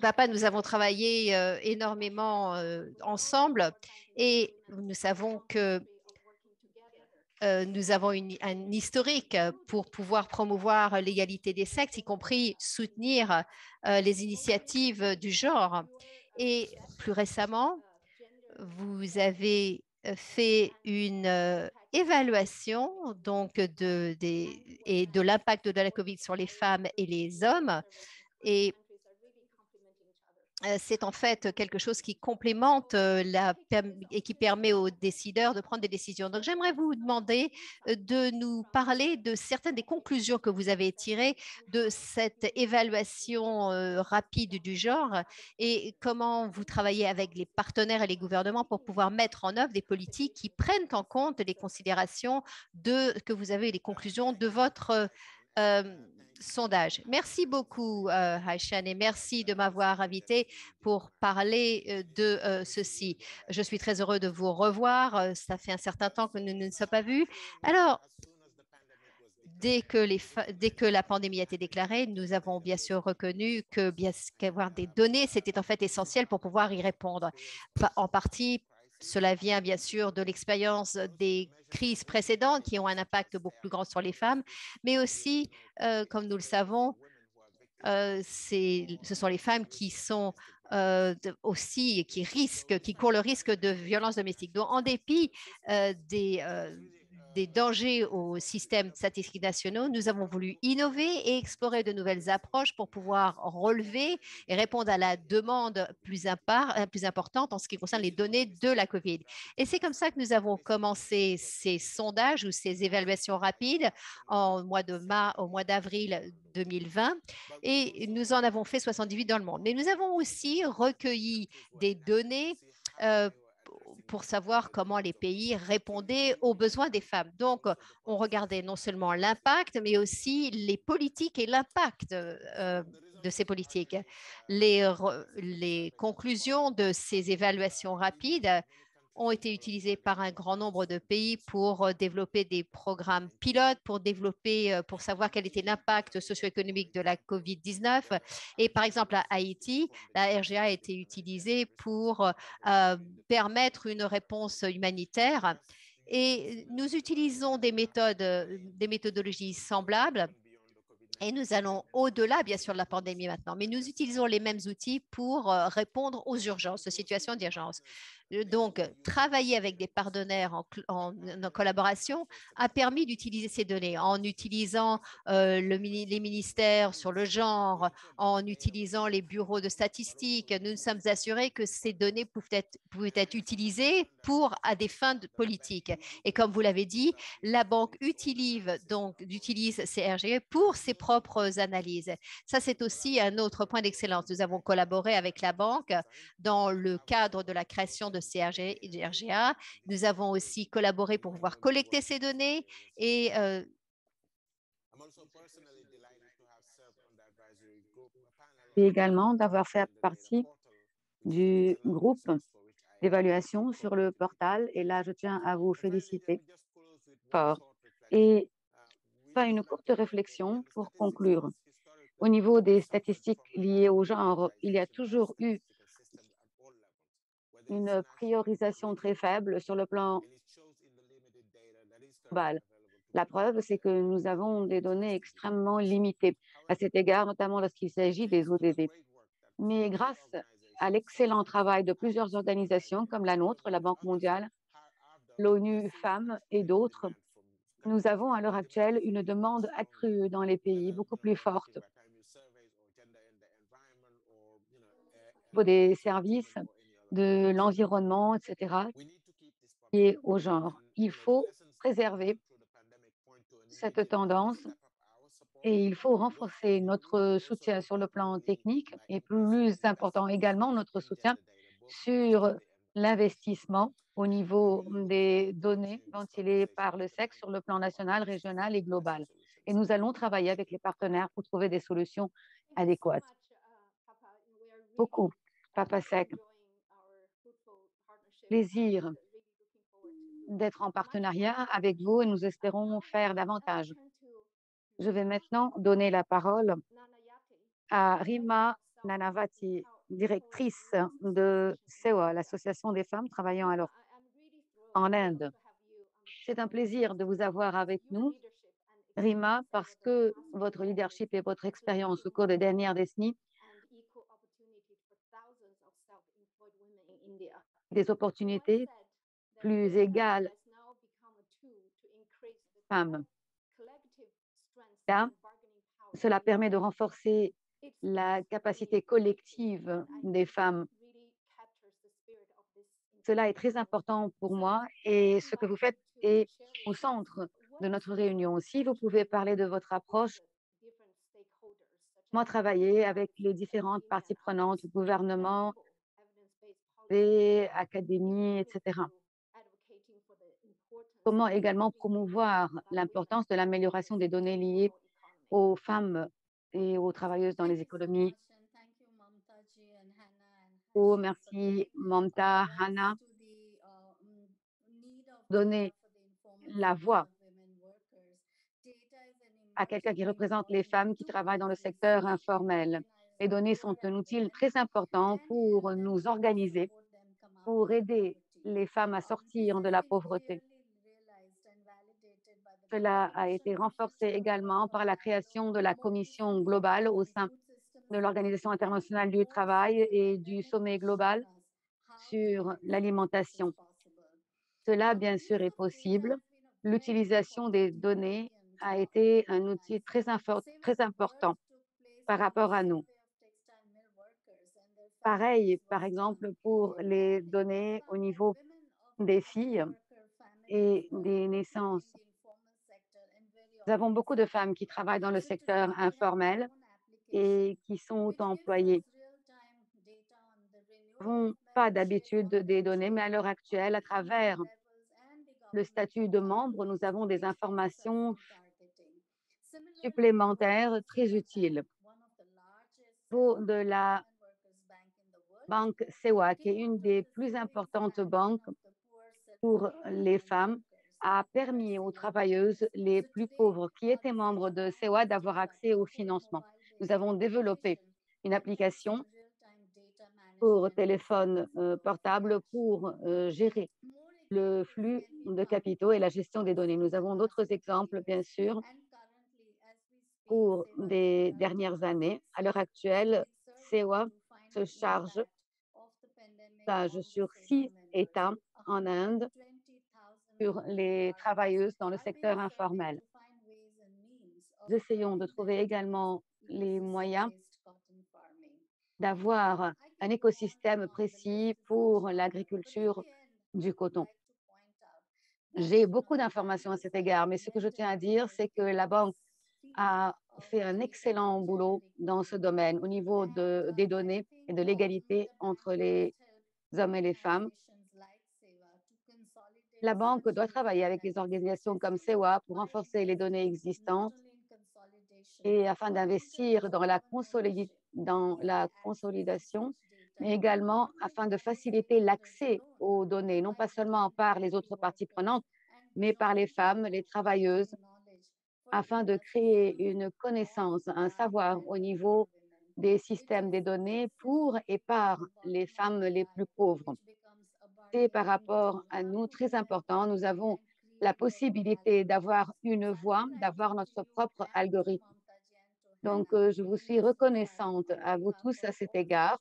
Papa, nous avons travaillé énormément ensemble et nous savons que nous avons un historique pour pouvoir promouvoir l'égalité des sexes, y compris soutenir les initiatives du genre. Et plus récemment, vous avez fait une évaluation donc de l'impact de la COVID sur les femmes et les hommes. Et c'est en fait quelque chose qui complémente et qui permet aux décideurs de prendre des décisions. Donc, j'aimerais vous demander de nous parler de certaines des conclusions que vous avez tirées de cette évaluation rapide du genre et comment vous travaillez avec les partenaires et les gouvernements pour pouvoir mettre en œuvre des politiques qui prennent en compte les considérations que vous avez, les conclusions de votre sondage. Merci beaucoup, Haishan, et merci de m'avoir invité pour parler de ceci. Je suis très heureux de vous revoir. Ça fait un certain temps que nous ne nous sommes pas vus. Alors, dès que la pandémie a été déclarée, nous avons bien sûr reconnu qu'avoir des données, c'était en fait essentiel pour pouvoir y répondre. En partie, cela vient bien sûr de l'expérience des crises précédentes qui ont un impact beaucoup plus grand sur les femmes, mais aussi, comme nous le savons, ce sont les femmes qui sont aussi qui courent le risque de violences domestiques. Donc, en dépit des dangers aux systèmes statistiques nationaux, nous avons voulu innover et explorer de nouvelles approches pour pouvoir relever et répondre à la demande plus importante en ce qui concerne les données de la COVID. Et c'est comme ça que nous avons commencé ces sondages ou ces évaluations rapides au mois d'avril 2020 et nous en avons fait 78 dans le monde. Mais nous avons aussi recueilli des données pour savoir comment les pays répondaient aux besoins des femmes. Donc, on regardait non seulement l'impact, mais aussi les politiques et l'impact de ces politiques. Les conclusions de ces évaluations rapides ont été utilisées par un grand nombre de pays pour développer des programmes pilotes, pour savoir quel était l'impact socio-économique de la COVID-19. Et par exemple, à Haïti, la RGA a été utilisée pour permettre une réponse humanitaire. Et nous utilisons des méthodologies semblables. Et nous allons au-delà, bien sûr, de la pandémie maintenant, mais nous utilisons les mêmes outils pour répondre aux urgences, aux situations d'urgence. Donc, travailler avec des partenaires en collaboration a permis d'utiliser ces données en utilisant les ministères sur le genre, en utilisant les bureaux de statistiques. Nous nous sommes assurés que ces données pouvaient être utilisées à des fins politiques. Et comme vous l'avez dit, la banque utilise ces RGE pour ses propres analyses. Ça, c'est aussi un autre point d'excellence. Nous avons collaboré avec la banque dans le cadre de la création de RGA. Nous avons aussi collaboré pour pouvoir collecter ces données et également d'avoir fait partie du groupe d'évaluation sur le portal. Et là, je tiens à vous féliciter fort. Et faire une courte réflexion pour conclure. Au niveau des statistiques liées au genre, il y a toujours eu une priorisation très faible sur le plan global. La preuve, c'est que nous avons des données extrêmement limitées à cet égard, notamment lorsqu'il s'agit des ODD. Mais grâce à l'excellent travail de plusieurs organisations comme la nôtre, la Banque mondiale, l'ONU Femmes et d'autres, Nous avons à l'heure actuelle une demande accrue dans les pays, beaucoup plus forte, au niveau des services, de l'environnement, etc., et au genre. Il faut préserver cette tendance et il faut renforcer notre soutien sur le plan technique et plus important également notre soutien sur l'investissement au niveau des données ventilées par le sexe sur le plan national, régional et global. Et nous allons travailler avec les partenaires pour trouver des solutions adéquates. Beaucoup, Papa Sec. Plaisir d'être en partenariat avec vous et nous espérons faire davantage. Je vais maintenant donner la parole à Rima Nanavati, directrice de SEWA, l'Association des femmes travaillant en Inde. C'est un plaisir de vous avoir avec nous, Rima, parce que votre leadership et votre expérience au cours des dernières décennies, des opportunités plus égales femmes. Là, cela permet de renforcer la capacité collective des femmes. Cela est très important pour moi et ce que vous faites est au centre de notre réunion. Si vous pouvez parler de votre approche, moi, travailler avec les différentes parties prenantes, gouvernement, les académies, etc. Comment également promouvoir l'importance de l'amélioration des données liées aux femmes et aux travailleuses dans les économies. Oh, merci, Mamta, Hannah, donner la voix à quelqu'un qui représente les femmes qui travaillent dans le secteur informel. Les données sont un outil très important pour nous organiser, pour aider les femmes à sortir de la pauvreté. Cela a été renforcé également par la création de la commission globale au sein de l'Organisation internationale du travail et du sommet global sur l'alimentation. Cela, bien sûr, est possible. L'utilisation des données a été un outil très important par rapport à nous. Pareil, par exemple, pour les données au niveau des filles et des naissances. Nous avons beaucoup de femmes qui travaillent dans le secteur informel et qui sont auto-employées. Nous n'avons pas d'habitude des données, mais à l'heure actuelle, à travers le statut de membre, nous avons des informations supplémentaires très utiles. Pour de la banque SEWA, qui est une des plus importantes banques pour les femmes, a permis aux travailleuses les plus pauvres qui étaient membres de SEWA d'avoir accès au financement. Nous avons développé une application pour téléphone portable pour gérer le flux de capitaux et la gestion des données. Nous avons d'autres exemples, bien sûr, pour des dernières années. À l'heure actuelle, SEWA se charge sur 6 États en Inde sur les travailleuses dans le secteur informel. Nous essayons de trouver également les moyens d'avoir un écosystème précis pour l'agriculture du coton. J'ai beaucoup d'informations à cet égard, mais ce que je tiens à dire, c'est que la banque a fait un excellent boulot dans ce domaine au niveau des données et de l'égalité entre les hommes et les femmes. La banque doit travailler avec les organisations comme SEWA pour renforcer les données existantes et afin d'investir dans la consolidation, mais également afin de faciliter l'accès aux données, non pas seulement par les autres parties prenantes, mais par les femmes, les travailleuses, afin de créer une connaissance, un savoir au niveau des systèmes des données pour et par les femmes les plus pauvres. C'est par rapport à nous très important. Nous avons la possibilité d'avoir une voix, d'avoir notre propre algorithme. Donc, je vous suis reconnaissante à vous tous à cet égard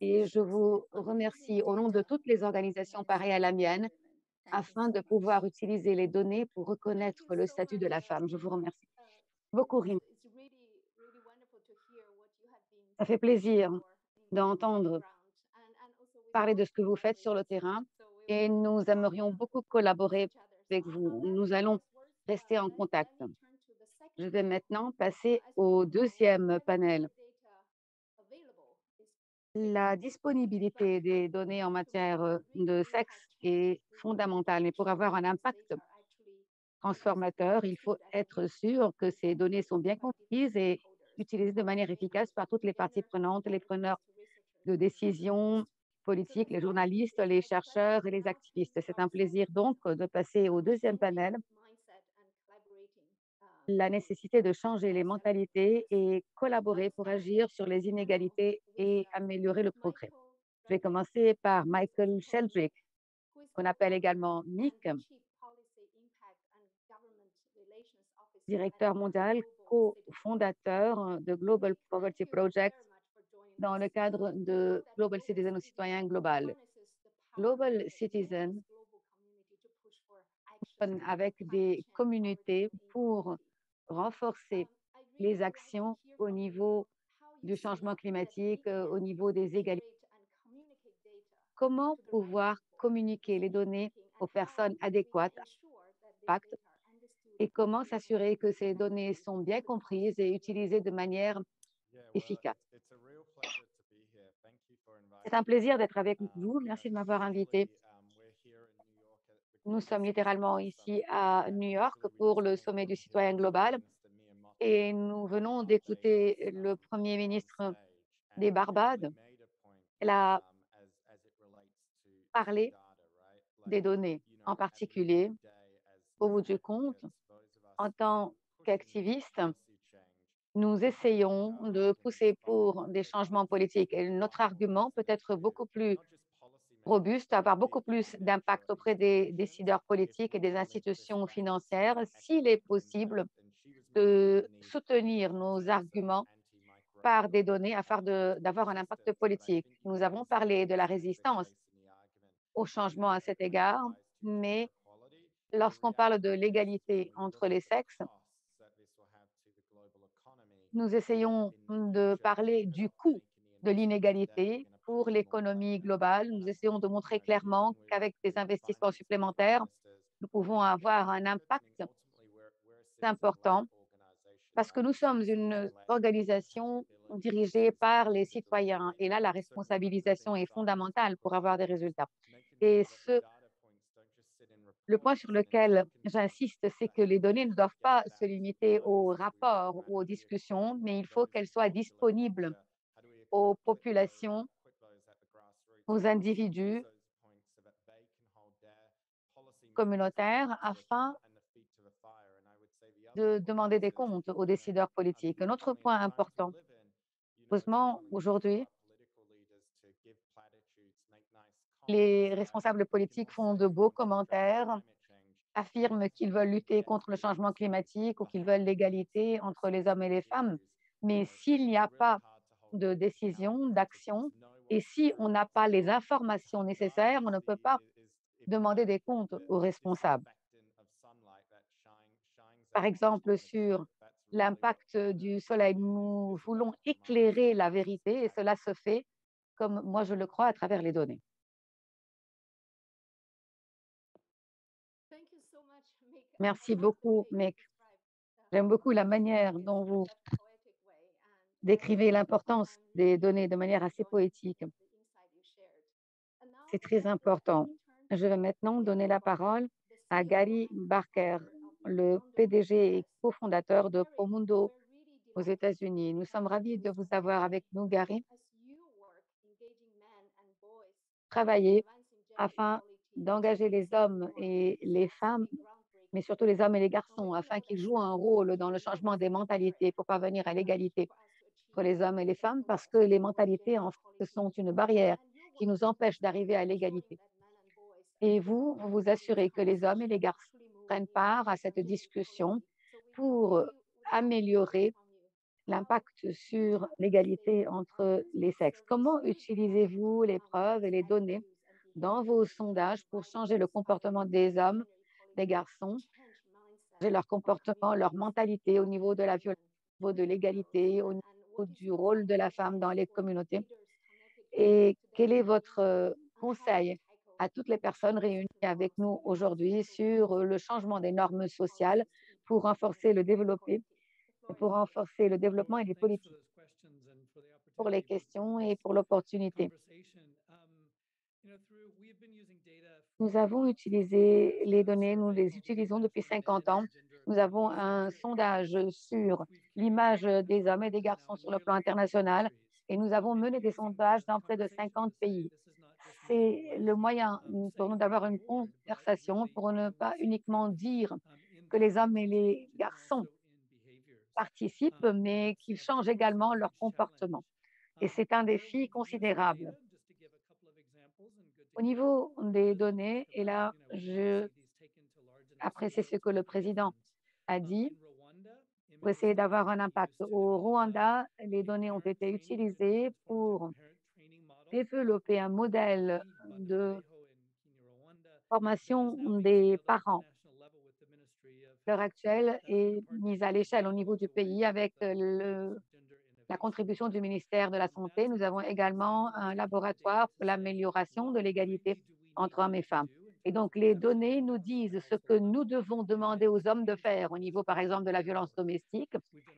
et je vous remercie au nom de toutes les organisations pareilles à la mienne afin de pouvoir utiliser les données pour reconnaître le statut de la femme. Je vous remercie beaucoup, Rim. Ça fait plaisir d'entendre parler de ce que vous faites sur le terrain et nous aimerions beaucoup collaborer avec vous. Nous allons rester en contact. Je vais maintenant passer au deuxième panel. La disponibilité des données en matière de sexe est fondamentale, mais pour avoir un impact transformateur, il faut être sûr que ces données sont bien comprises et utilisées de manière efficace par toutes les parties prenantes, les preneurs de décision politiques, les journalistes, les chercheurs et les activistes. C'est un plaisir donc de passer au deuxième panel, la nécessité de changer les mentalités et collaborer pour agir sur les inégalités et améliorer le progrès. Je vais commencer par Michael Sheldrick, qu'on appelle également Mick, directeur mondial, cofondateur de Global Poverty Project dans le cadre de Global Citizen ou Citoyen Global. Global Citizen avec des communautés pour renforcer les actions au niveau du changement climatique, au niveau des égalités. Comment pouvoir communiquer les données aux personnes adéquates, impact, et comment s'assurer que ces données sont bien comprises et utilisées de manière efficace. C'est un plaisir d'être avec vous. Merci de m'avoir invité. Nous sommes littéralement ici à New York pour le sommet du citoyen global et nous venons d'écouter le Premier ministre des Barbades. Elle a parlé des données, en particulier, au bout du compte, en tant qu'activistes, nous essayons de pousser pour des changements politiques. Et notre argument peut être beaucoup plus robuste, avoir beaucoup plus d'impact auprès des décideurs politiques et des institutions financières, s'il est possible de soutenir nos arguments par des données afin d'avoir un impact politique. Nous avons parlé de la résistance au changement à cet égard, mais lorsqu'on parle de l'égalité entre les sexes, nous essayons de parler du coût de l'inégalité pour l'économie globale. Nous essayons de montrer clairement qu'avec des investissements supplémentaires, nous pouvons avoir un impact important parce que nous sommes une organisation dirigée par les citoyens. Et là, la responsabilisation est fondamentale pour avoir des résultats. Et le point sur lequel j'insiste, c'est que les données ne doivent pas se limiter aux rapports ou aux discussions, mais il faut qu'elles soient disponibles aux populations, aux individus communautaires, afin de demander des comptes aux décideurs politiques. Un autre point important, heureusement, aujourd'hui, les responsables politiques font de beaux commentaires, affirment qu'ils veulent lutter contre le changement climatique ou qu'ils veulent l'égalité entre les hommes et les femmes. Mais s'il n'y a pas de décision, d'action, et si on n'a pas les informations nécessaires, on ne peut pas demander des comptes aux responsables. Par exemple, sur l'impact du soleil, nous voulons éclairer la vérité et cela se fait, comme moi je le crois, à travers les données. Merci beaucoup, Mick. J'aime beaucoup la manière dont vous décrivez l'importance des données de manière assez poétique. C'est très important. Je vais maintenant donner la parole à Gary Barker, le PDG et cofondateur de Promundo aux États-Unis. Nous sommes ravis de vous avoir avec nous, Gary. Travailler afin d'engager les hommes et les femmes, mais surtout les hommes et les garçons, afin qu'ils jouent un rôle dans le changement des mentalités pour parvenir à l'égalité entre les hommes et les femmes, parce que les mentalités, en fait, sont une barrière qui nous empêche d'arriver à l'égalité. Et vous vous assurez que les hommes et les garçons prennent part à cette discussion pour améliorer l'impact sur l'égalité entre les sexes. Comment utilisez-vous les preuves et les données dans vos sondages pour changer le comportement des hommes, des garçons, changer leur comportement, leur mentalité au niveau de la violence, au niveau de l'égalité, au niveau du rôle de la femme dans les communautés? Et quel est votre conseil à toutes les personnes réunies avec nous aujourd'hui sur le changement des normes sociales pour renforcer pour renforcer le développement et les politiques, pour les questions et pour l'opportunité? Nous avons utilisé les données, nous les utilisons depuis 50 ans. Nous avons un sondage sur l'image des hommes et des garçons sur le plan international et nous avons mené des sondages dans près de 50 pays. C'est le moyen pour nous d'avoir une conversation, pour ne pas uniquement dire que les hommes et les garçons participent, mais qu'ils changent également leur comportement. Et c'est un défi considérable. Au niveau des données, et là, je apprécie ce que le président a dit, pour essayer d'avoir un impact. Au Rwanda, les données ont été utilisées pour développer un modèle de formation des parents. L'heure actuelle est mise à l'échelle au niveau du pays avec la contribution du ministère de la Santé. Nous avons également un laboratoire pour l'amélioration de l'égalité entre hommes et femmes. Et donc, les données nous disent ce que nous devons demander aux hommes de faire au niveau, par exemple, de la violence domestique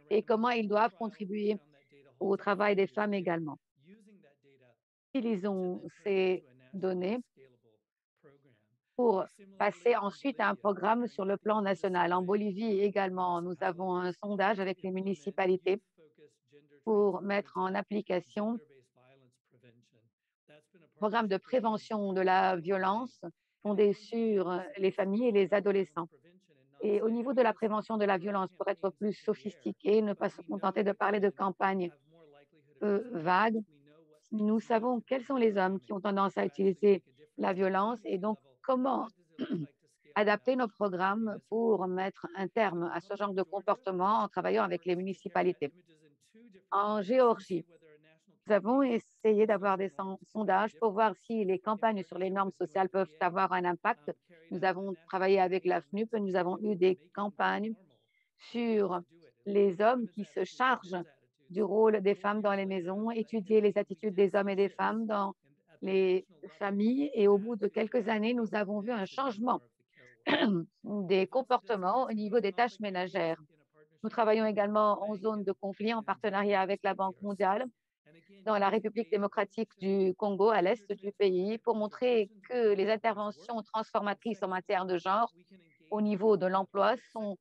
et comment ils doivent contribuer au travail des femmes également. Utilisons ces données pour passer ensuite à un programme sur le plan national. En Bolivie également, nous avons un sondage avec les municipalités pour mettre en application un programme de prévention de la violence fondé sur les familles et les adolescents. Et au niveau de la prévention de la violence, pour être plus sophistiqué, ne pas se contenter de parler de campagnes vagues, nous savons quels sont les hommes qui ont tendance à utiliser la violence et donc comment adapter nos programmes pour mettre un terme à ce genre de comportement en travaillant avec les municipalités. En Géorgie, nous avons essayé d'avoir des sondages pour voir si les campagnes sur les normes sociales peuvent avoir un impact. Nous avons travaillé avec la FNUP et nous avons eu des campagnes sur les hommes qui se chargent du rôle des femmes dans les maisons, étudier les attitudes des hommes et des femmes dans les familles. Et au bout de quelques années, nous avons vu un changement des comportements au niveau des tâches ménagères. Nous travaillons également en zone de conflit en partenariat avec la Banque mondiale dans la République démocratique du Congo, à l'est du pays, pour montrer que les interventions transformatrices en matière de genre au niveau de l'emploi sont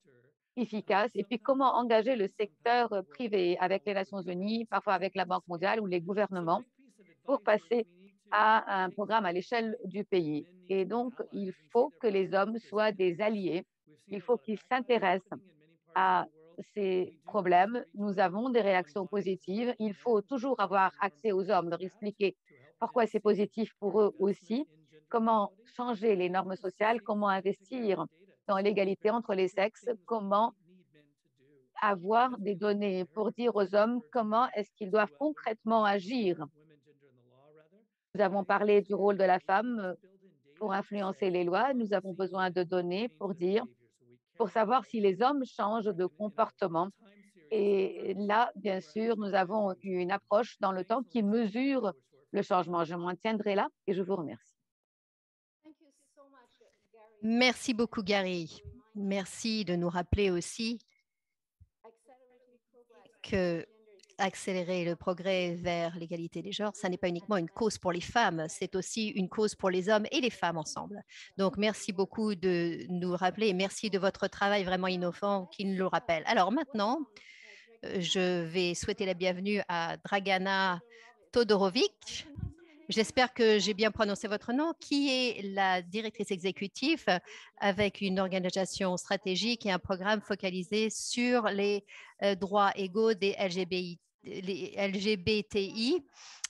efficaces et puis comment engager le secteur privé avec les Nations unies, parfois avec la Banque mondiale ou les gouvernements pour passer à un programme à l'échelle du pays. Et donc, il faut que les hommes soient des alliés. Il faut qu'ils s'intéressent à ces problèmes. Nous avons des réactions positives. Il faut toujours avoir accès aux hommes, leur expliquer pourquoi c'est positif pour eux aussi, comment changer les normes sociales, comment investir dans l'égalité entre les sexes, comment avoir des données pour dire aux hommes comment est-ce qu'ils doivent concrètement agir. Nous avons parlé du rôle de la femme pour influencer les lois. Nous avons besoin de données pour savoir si les hommes changent de comportement. Et là, bien sûr, nous avons une approche dans le temps qui mesure le changement. Je m'en tiendrai là et je vous remercie. Merci beaucoup, Gary. Merci de nous rappeler aussi que accélérer le progrès vers l'égalité des genres, ça n'est pas uniquement une cause pour les femmes, c'est aussi une cause pour les hommes et les femmes ensemble. Donc, merci beaucoup de nous rappeler et merci de votre travail vraiment innovant qui nous le rappelle. Alors maintenant, je vais souhaiter la bienvenue à Dragana Todorovic. J'espère que j'ai bien prononcé votre nom, qui est la directrice exécutive avec une organisation stratégique et un programme focalisé sur les droits égaux des LGBTI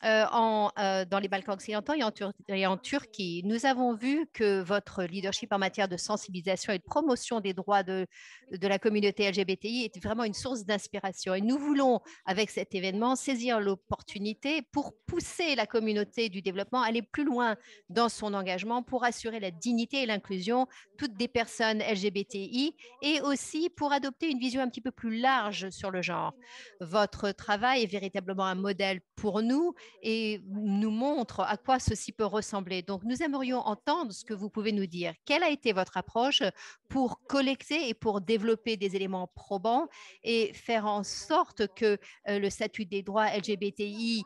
dans les Balkans occidentaux et en Turquie. Nous avons vu que votre leadership en matière de sensibilisation et de promotion des droits de la communauté LGBTI est vraiment une source d'inspiration. Et nous voulons, avec cet événement, saisir l'opportunité pour pousser la communauté du développement à aller plus loin dans son engagement pour assurer la dignité et l'inclusion toutes des personnes LGBTI et aussi pour adopter une vision un petit peu plus large sur le genre. Votre travail est véritablement un modèle pour nous et nous montre à quoi ceci peut ressembler. Donc, nous aimerions entendre ce que vous pouvez nous dire. Quelle a été votre approche pour collecter et pour développer des éléments probants et faire en sorte que le statut des droits LGBTI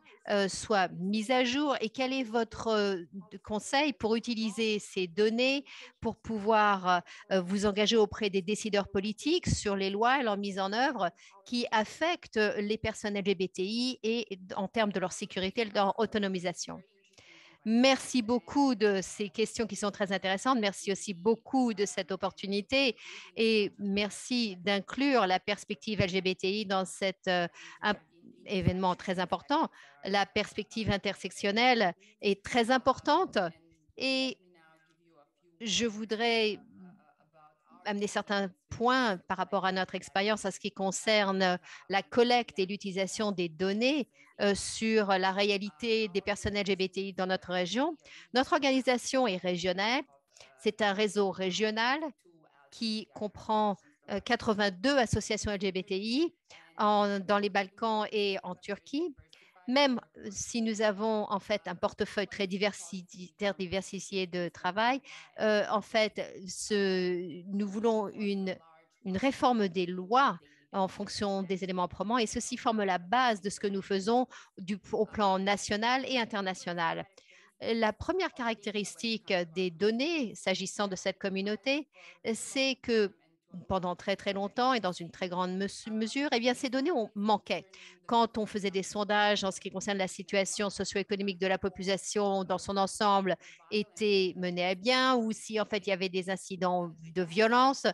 soit mis à jour? Et quel est votre conseil pour utiliser ces données pour pouvoir vous engager auprès des décideurs politiques sur les lois et leur mise en œuvre qui affectent les personnes LGBTI et en termes de leur sécurité et de leur autonomisation? Merci beaucoup de ces questions qui sont très intéressantes. Merci aussi beaucoup de cette opportunité et merci d'inclure la perspective LGBTI dans cet événement très important. La perspective intersectionnelle est très importante et je voudrais amener certains points par rapport à notre expérience en ce qui concerne la collecte et l'utilisation des données sur la réalité des personnes LGBTI dans notre région. Notre organisation est régionale. C'est un réseau régional qui comprend 82 associations LGBTI dans les Balkans et en Turquie. Même si nous avons en fait un portefeuille très diversifié de travail, en fait, nous voulons une réforme des lois en fonction des éléments probants et ceci forme la base de ce que nous faisons au plan national et international. La première caractéristique des données s'agissant de cette communauté, c'est que pendant très, très longtemps et dans une très grande mesure, eh bien, ces données manquaient. Quand on faisait des sondages en ce qui concerne la situation socio-économique de la population dans son ensemble était menée à bien ou si en fait il y avait des incidents de violence,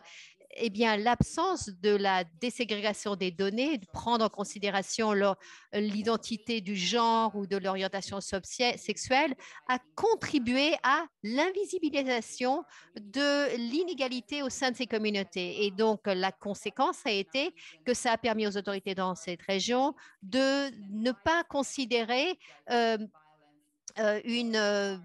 eh bien, l'absence de la déségrégation des données, de prendre en considération l'identité du genre ou de l'orientation sexuelle, a contribué à l'invisibilisation de l'inégalité au sein de ces communautés. Et donc, la conséquence a été que ça a permis aux autorités dans cette région de ne pas considérer une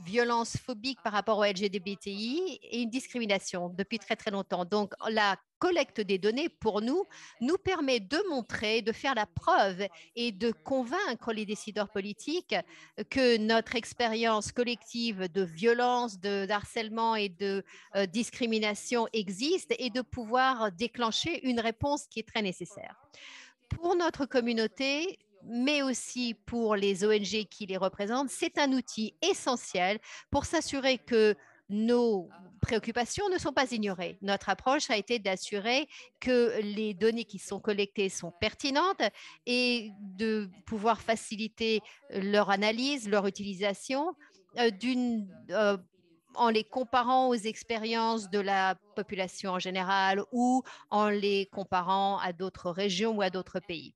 violence phobique par rapport aux LGBTI et une discrimination depuis très, très longtemps. Donc, la collecte des données, pour nous, nous permet de montrer, de faire la preuve et de convaincre les décideurs politiques que notre expérience collective de violence, de harcèlement et de discrimination existe et de pouvoir déclencher une réponse qui est très nécessaire. Pour notre communauté, mais aussi pour les ONG qui les représentent, c'est un outil essentiel pour s'assurer que nos préoccupations ne sont pas ignorées. Notre approche a été d'assurer que les données qui sont collectées sont pertinentes et de pouvoir faciliter leur analyse, leur utilisation en les comparant aux expériences de la population en général ou en les comparant à d'autres régions ou à d'autres pays.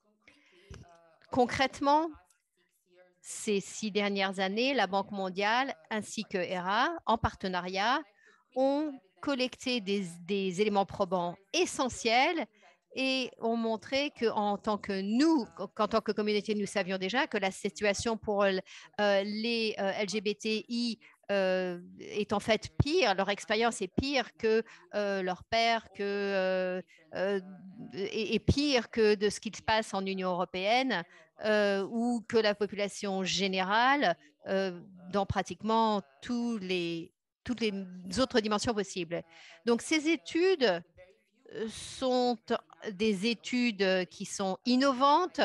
Concrètement, ces 6 dernières années, la Banque mondiale ainsi que HERA, en partenariat, ont collecté des éléments probants essentiels et ont montré qu'en tant que communauté, nous savions déjà que la situation pour les LGBTI est en fait pire, leur expérience est pire que leur père, et pire que de ce qui se passe en Union européenne ou que la population générale dans pratiquement toutes les autres dimensions possibles. Donc, ces études sont des études qui sont innovantes,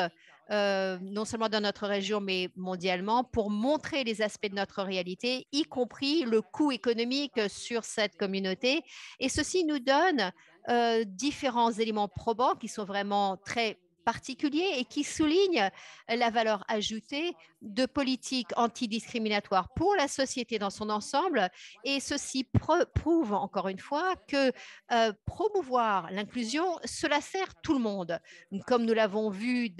non seulement dans notre région, mais mondialement, pour montrer les aspects de notre réalité, y compris le coût économique sur cette communauté. Et ceci nous donne différents éléments probants qui sont vraiment très particuliers et qui soulignent la valeur ajoutée de politiques antidiscriminatoires pour la société dans son ensemble. Et ceci prouve encore une fois que promouvoir l'inclusion, cela sert tout le monde. Comme nous l'avons vu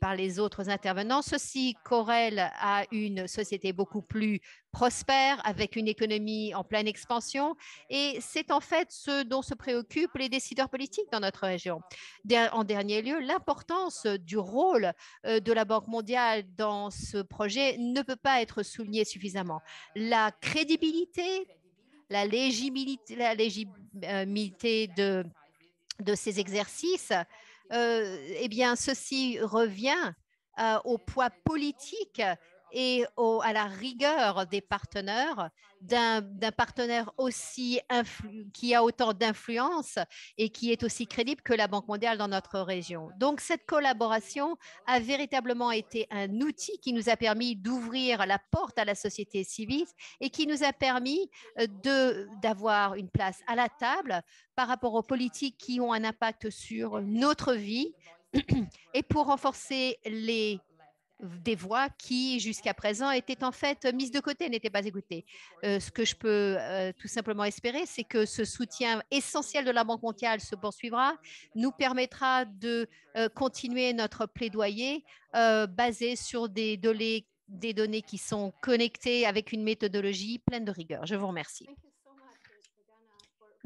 par les autres intervenants. Ceci corrèle à une société beaucoup plus prospère, avec une économie en pleine expansion. Et c'est en fait ce dont se préoccupent les décideurs politiques dans notre région. En dernier lieu, l'importance du rôle de la Banque mondiale dans ce projet ne peut pas être soulignée suffisamment. La crédibilité, la légitimité de ces exercices, eh bien, ceci revient au poids politique et à la rigueur des partenaires, d'un partenaire aussi qui a autant d'influence et qui est aussi crédible que la Banque mondiale dans notre région. Donc, cette collaboration a véritablement été un outil qui nous a permis d'ouvrir la porte à la société civile et qui nous a permis d'avoir une place à la table par rapport aux politiques qui ont un impact sur notre vie et pour renforcer des voix qui, jusqu'à présent, étaient en fait mises de côté, n'étaient pas écoutées. Ce que je peux tout simplement espérer, c'est que ce soutien essentiel de la Banque mondiale se poursuivra, nous permettra de continuer notre plaidoyer basé sur des données qui sont connectées avec une méthodologie pleine de rigueur. Je vous remercie.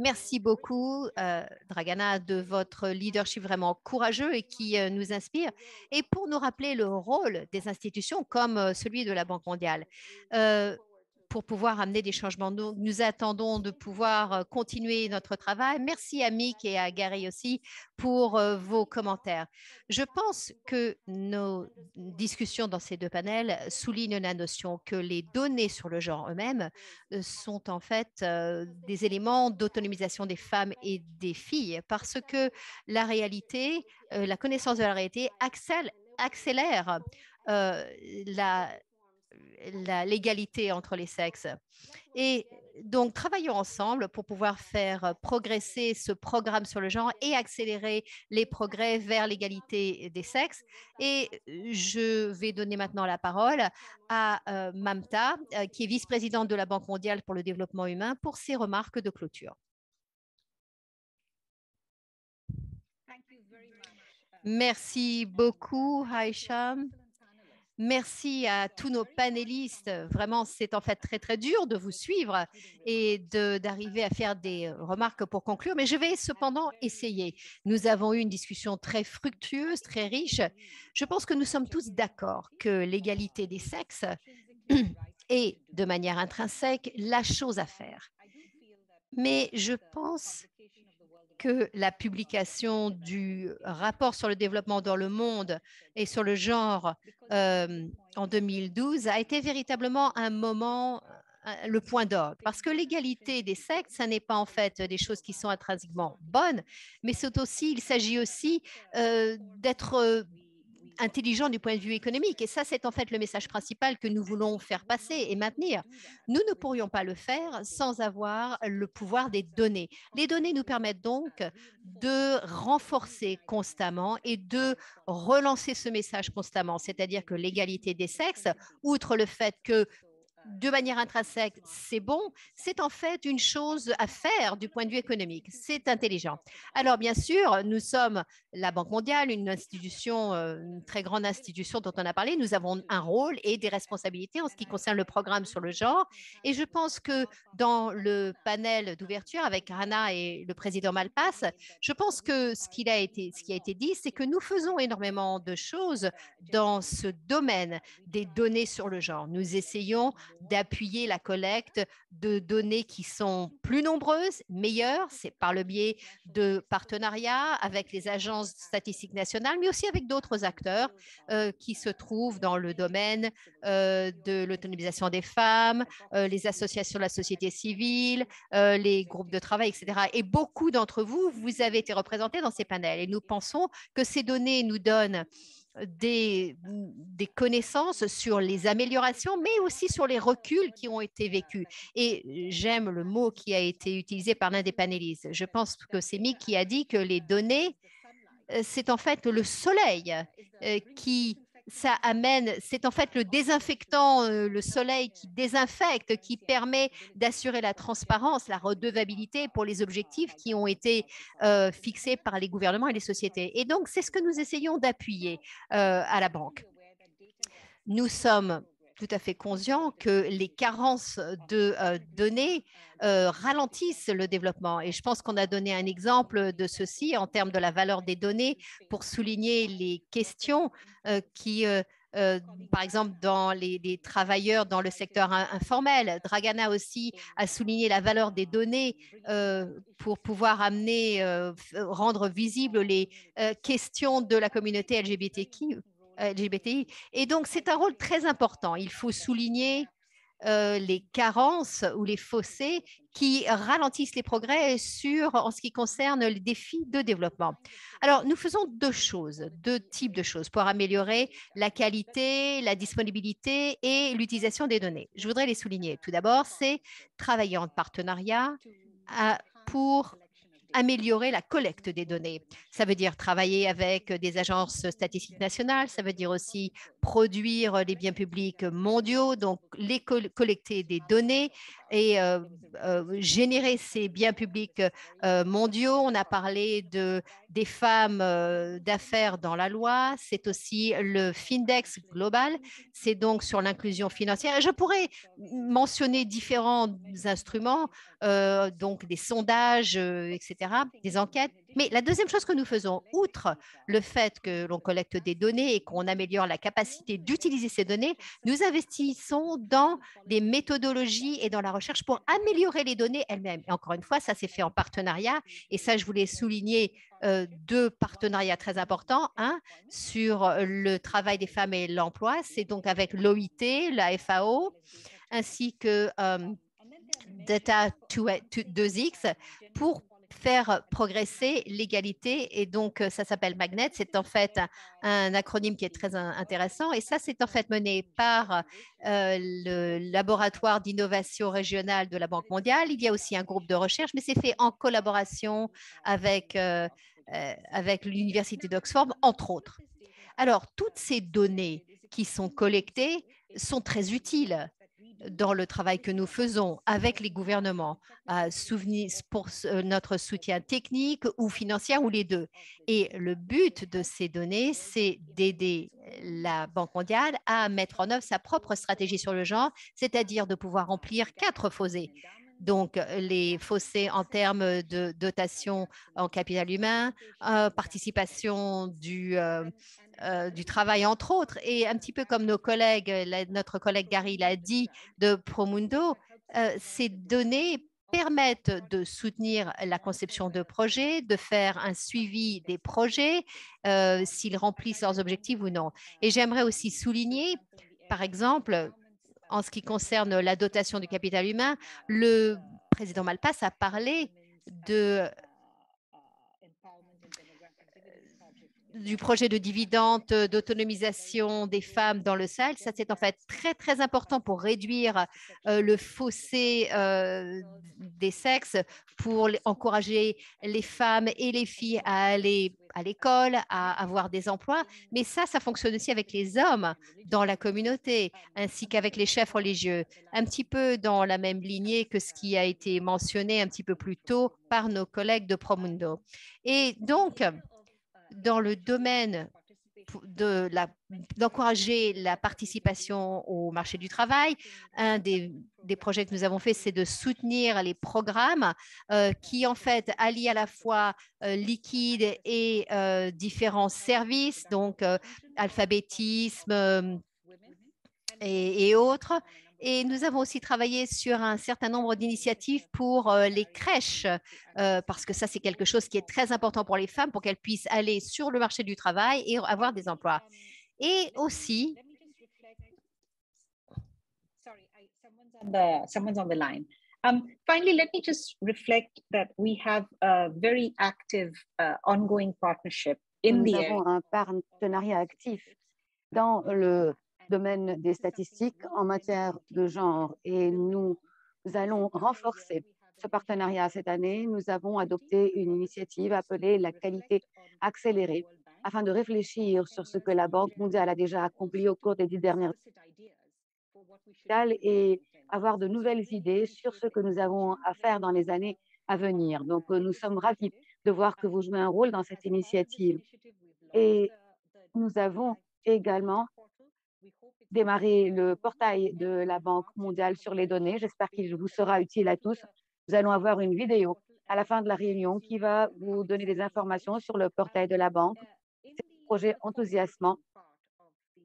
Merci beaucoup, Dragana, de votre leadership vraiment courageux et qui nous inspire, et pour nous rappeler le rôle des institutions comme celui de la Banque mondiale pour pouvoir amener des changements. Nous attendons de pouvoir continuer notre travail. Merci à Mick et à Gary aussi pour vos commentaires. Je pense que nos discussions dans ces deux panels soulignent la notion que les données sur le genre eux-mêmes sont en fait des éléments d'autonomisation des femmes et des filles, parce que la réalité, la connaissance de la réalité accélère l'égalité entre les sexes. Et donc, travaillons ensemble pour pouvoir faire progresser ce programme sur le genre et accélérer les progrès vers l'égalité des sexes. Et je vais donner maintenant la parole à Mamta, qui est vice-présidente de la Banque mondiale pour le développement humain, pour ses remarques de clôture. Merci beaucoup, Haisham. Merci à tous nos panélistes. Vraiment, c'est en fait très, très dur de vous suivre et d'arriver à faire des remarques pour conclure, mais je vais cependant essayer. Nous avons eu une discussion très fructueuse, très riche. Je pense que nous sommes tous d'accord que l'égalité des sexes est, de manière intrinsèque, la chose à faire. Mais je pense que la publication du rapport sur le développement dans le monde et sur le genre en 2012 a été véritablement un moment, le point d'orgue, parce que l'égalité des sexes, ça n'est pas en fait des choses qui sont intrinsèquement bonnes, mais il s'agit aussi d'être intelligent du point de vue économique. Et ça, c'est en fait le message principal que nous voulons faire passer et maintenir. Nous ne pourrions pas le faire sans avoir le pouvoir des données. Les données nous permettent donc de renforcer constamment et de relancer ce message constamment, c'est-à-dire que l'égalité des sexes, outre le fait que de manière intrinsèque, c'est bon, c'est en fait une chose à faire du point de vue économique. C'est intelligent. Alors, bien sûr, nous sommes la Banque mondiale, une institution, une très grande institution dont on a parlé. Nous avons un rôle et des responsabilités en ce qui concerne le programme sur le genre. Et je pense que dans le panel d'ouverture avec Rana et le président Malpass, je pense que ce qui a été dit, c'est que nous faisons énormément de choses dans ce domaine des données sur le genre. Nous essayons d'appuyer la collecte de données qui sont plus nombreuses, meilleures. C'est par le biais de partenariats avec les agences statistiques nationales, mais aussi avec d'autres acteurs qui se trouvent dans le domaine de l'autonomisation des femmes, les associations de la société civile, les groupes de travail, etc. Et beaucoup d'entre vous, vous avez été représentés dans ces panels. Et nous pensons que ces données nous donnent des connaissances sur les améliorations, mais aussi sur les reculs qui ont été vécus. Et j'aime le mot qui a été utilisé par l'un des panélistes. Je pense que c'est Mick qui a dit que les données, c'est en fait le soleil qui ça amène, c'est en fait le désinfectant, le soleil qui désinfecte, qui permet d'assurer la transparence, la redevabilité pour les objectifs qui ont été fixés par les gouvernements et les sociétés. Et donc, c'est ce que nous essayons d'appuyer à la banque. Nous sommes tout à fait conscients que les carences de données ralentissent le développement. Et je pense qu'on a donné un exemple de ceci en termes de la valeur des données pour souligner les questions qui, par exemple, dans les travailleurs dans le secteur informel. Dragana aussi a souligné la valeur des données pour pouvoir amener, rendre visibles les questions de la communauté LGBTI. Et donc, c'est un rôle très important. Il faut souligner les carences ou les fossés qui ralentissent les progrès en ce qui concerne les défis de développement. Alors, nous faisons deux types de choses pour améliorer la qualité, la disponibilité et l'utilisation des données. Je voudrais les souligner. Tout d'abord, c'est travailler en partenariat pour améliorer la collecte des données. Ça veut dire travailler avec des agences statistiques nationales, ça veut dire aussi produire les biens publics mondiaux, donc collecter des données et générer ces biens publics mondiaux. On a parlé des femmes d'affaires dans la loi, c'est aussi le Findex global, c'est donc sur l'inclusion financière. Et je pourrais mentionner différents instruments, donc des sondages, etc., des enquêtes. Mais la deuxième chose que nous faisons, outre le fait que l'on collecte des données et qu'on améliore la capacité d'utiliser ces données, nous investissons dans des méthodologies et dans la recherche pour améliorer les données elles-mêmes. Et encore une fois, ça s'est fait en partenariat. Et ça, je voulais souligner deux partenariats très importants. Un, sur le travail des femmes et l'emploi, c'est donc avec l'OIT, la FAO, ainsi que Data 2X pour faire progresser l'égalité. Et donc, ça s'appelle Magnet. C'est en fait un acronyme qui est très intéressant. Et ça, c'est en fait mené par le laboratoire d'innovation régionale de la Banque mondiale. Il y a aussi un groupe de recherche, mais c'est fait en collaboration avec l'Université d'Oxford, entre autres. Alors, toutes ces données qui sont collectées sont très utiles dans le travail que nous faisons avec les gouvernements, pour notre soutien technique ou financier ou les deux. Et le but de ces données, c'est d'aider la Banque mondiale à mettre en œuvre sa propre stratégie sur le genre, c'est-à-dire de pouvoir remplir 4 fossés. Donc, les fossés en termes de dotation en capital humain, participation du travail, entre autres. Et un petit peu comme notre collègue Gary l'a dit de Promundo, ces données permettent de soutenir la conception de projets, de faire un suivi des projets, s'ils remplissent leurs objectifs ou non. Et j'aimerais aussi souligner, par exemple, en ce qui concerne la dotation du capital humain, le président Malpass a parlé du projet de dividende d'autonomisation des femmes dans le Sahel. Ça, c'est en fait très, très important pour réduire le fossé des sexes, pour encourager les femmes et les filles à aller à l'école, à avoir des emplois. Mais ça fonctionne aussi avec les hommes dans la communauté, ainsi qu'avec les chefs religieux, un petit peu dans la même lignée que ce qui a été mentionné un petit peu plus tôt par nos collègues de Promundo. Et donc, dans le domaine d'encourager la participation au marché du travail, un des projets que nous avons fait, c'est de soutenir les programmes qui, en fait, allient à la fois liquide et différents services, donc alphabétisme et autres. Et nous avons aussi travaillé sur un certain nombre d'initiatives pour les crèches, parce que ça, c'est quelque chose qui est très important pour les femmes, pour qu'elles puissent aller sur le marché du travail et avoir des emplois. Et aussi, someone's on the line. Finally, let me just reflect that we have a very active ongoing partnership in the area. Nous avons un partenariat actif dans le domaine des statistiques en matière de genre et nous allons renforcer ce partenariat cette année. Nous avons adopté une initiative appelée la qualité accélérée afin de réfléchir sur ce que la Banque mondiale a déjà accompli au cours des 10 dernières années et avoir de nouvelles idées sur ce que nous avons à faire dans les années à venir. Donc, nous sommes ravis de voir que vous jouez un rôle dans cette initiative. Et nous avons également démarré le portail de la Banque mondiale sur les données. J'espère qu'il vous sera utile à tous. Nous allons avoir une vidéo à la fin de la réunion qui va vous donner des informations sur le portail de la banque. C'est un projet enthousiasmant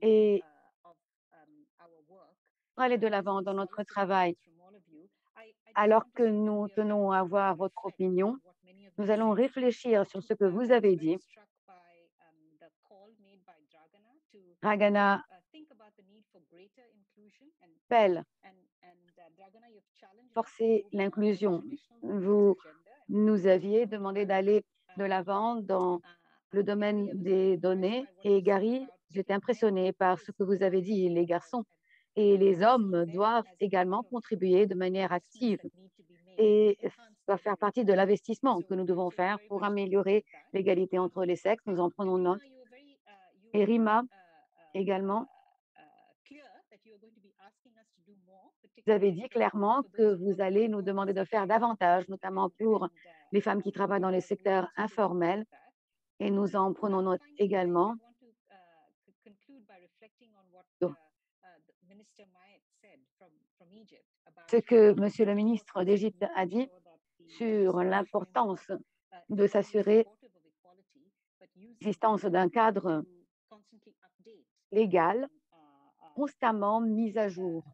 et pour aller de l'avant dans notre travail. Alors que nous tenons à voir votre opinion, nous allons réfléchir sur ce que vous avez dit. Dragana appelle forcer l'inclusion. Vous nous aviez demandé d'aller de l'avant dans le domaine des données et Gary, j'étais impressionnée par ce que vous avez dit. Les garçons et les hommes doivent également contribuer de manière active et doit faire partie de l'investissement que nous devons faire pour améliorer l'égalité entre les sexes. Nous en prenons note. Et Rima également, vous avez dit clairement que vous allez nous demander de faire davantage, notamment pour les femmes qui travaillent dans les secteurs informels. Et nous en prenons note également. Ce que Monsieur le ministre d'Égypte a dit sur l'importance de s'assurer l'existence d'un cadre légal constamment mis à jour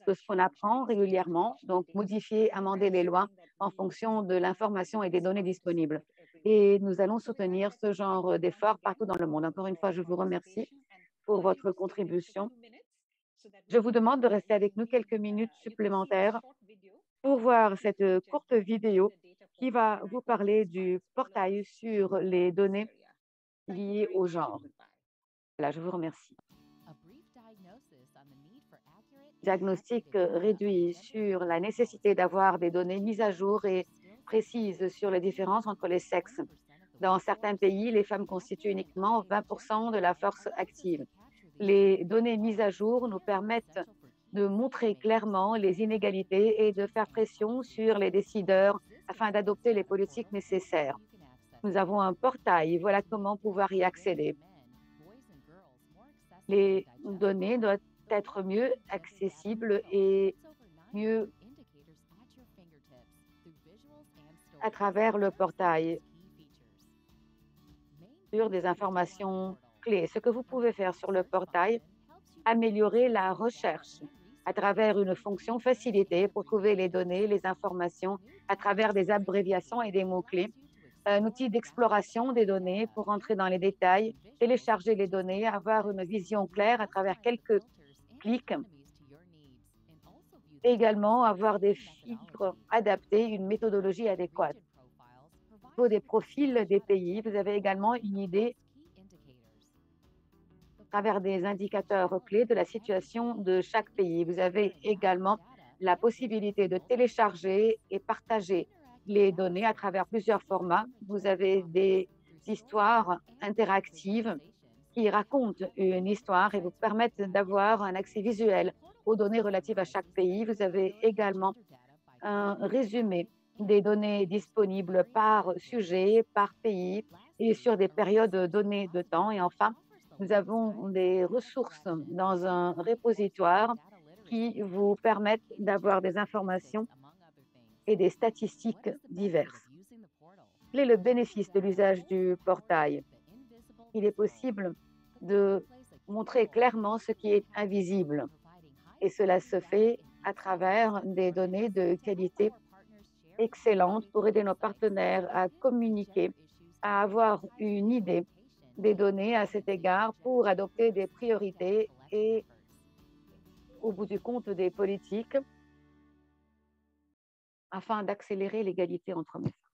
de ce qu'on apprend régulièrement, donc modifier, amender les lois en fonction de l'information et des données disponibles. Et nous allons soutenir ce genre d'efforts partout dans le monde. Encore une fois, je vous remercie pour votre contribution. Je vous demande de rester avec nous quelques minutes supplémentaires pour voir cette courte vidéo qui va vous parler du portail sur les données liées au genre. Voilà, je vous remercie. Diagnostic réduit sur la nécessité d'avoir des données mises à jour et précises sur les différences entre les sexes. Dans certains pays, les femmes constituent uniquement 20% de la force active. Les données mises à jour nous permettent de montrer clairement les inégalités et de faire pression sur les décideurs afin d'adopter les politiques nécessaires. Nous avons un portail, voilà comment pouvoir y accéder. Les données doivent être mieux accessibles et mieux à travers le portail sur des informations clés. Ce que vous pouvez faire sur le portail, améliorer la recherche à travers une fonction facilitée pour trouver les données, les informations à travers des abréviations et des mots-clés. Un outil d'exploration des données pour entrer dans les détails, télécharger les données, avoir une vision claire à travers quelques clics. Et également avoir des filtres adaptés, une méthodologie adéquate. Au niveau des profils des pays, vous avez également une idée à travers des indicateurs clés de la situation de chaque pays. Vous avez également la possibilité de télécharger et partager les données à travers plusieurs formats. Vous avez des histoires interactives qui racontent une histoire et vous permettent d'avoir un accès visuel aux données relatives à chaque pays. Vous avez également un résumé des données disponibles par sujet, par pays et sur des périodes données de temps. Et enfin, nous avons des ressources dans un repositoire qui vous permettent d'avoir des informations et des statistiques diverses. Quel est le bénéfice de l'usage du portail? Il est possible de montrer clairement ce qui est invisible et cela se fait à travers des données de qualité excellente pour aider nos partenaires à communiquer, à avoir une idée des données à cet égard pour adopter des priorités et au bout du compte des politiques afin d'accélérer l'égalité entre hommes et femmes.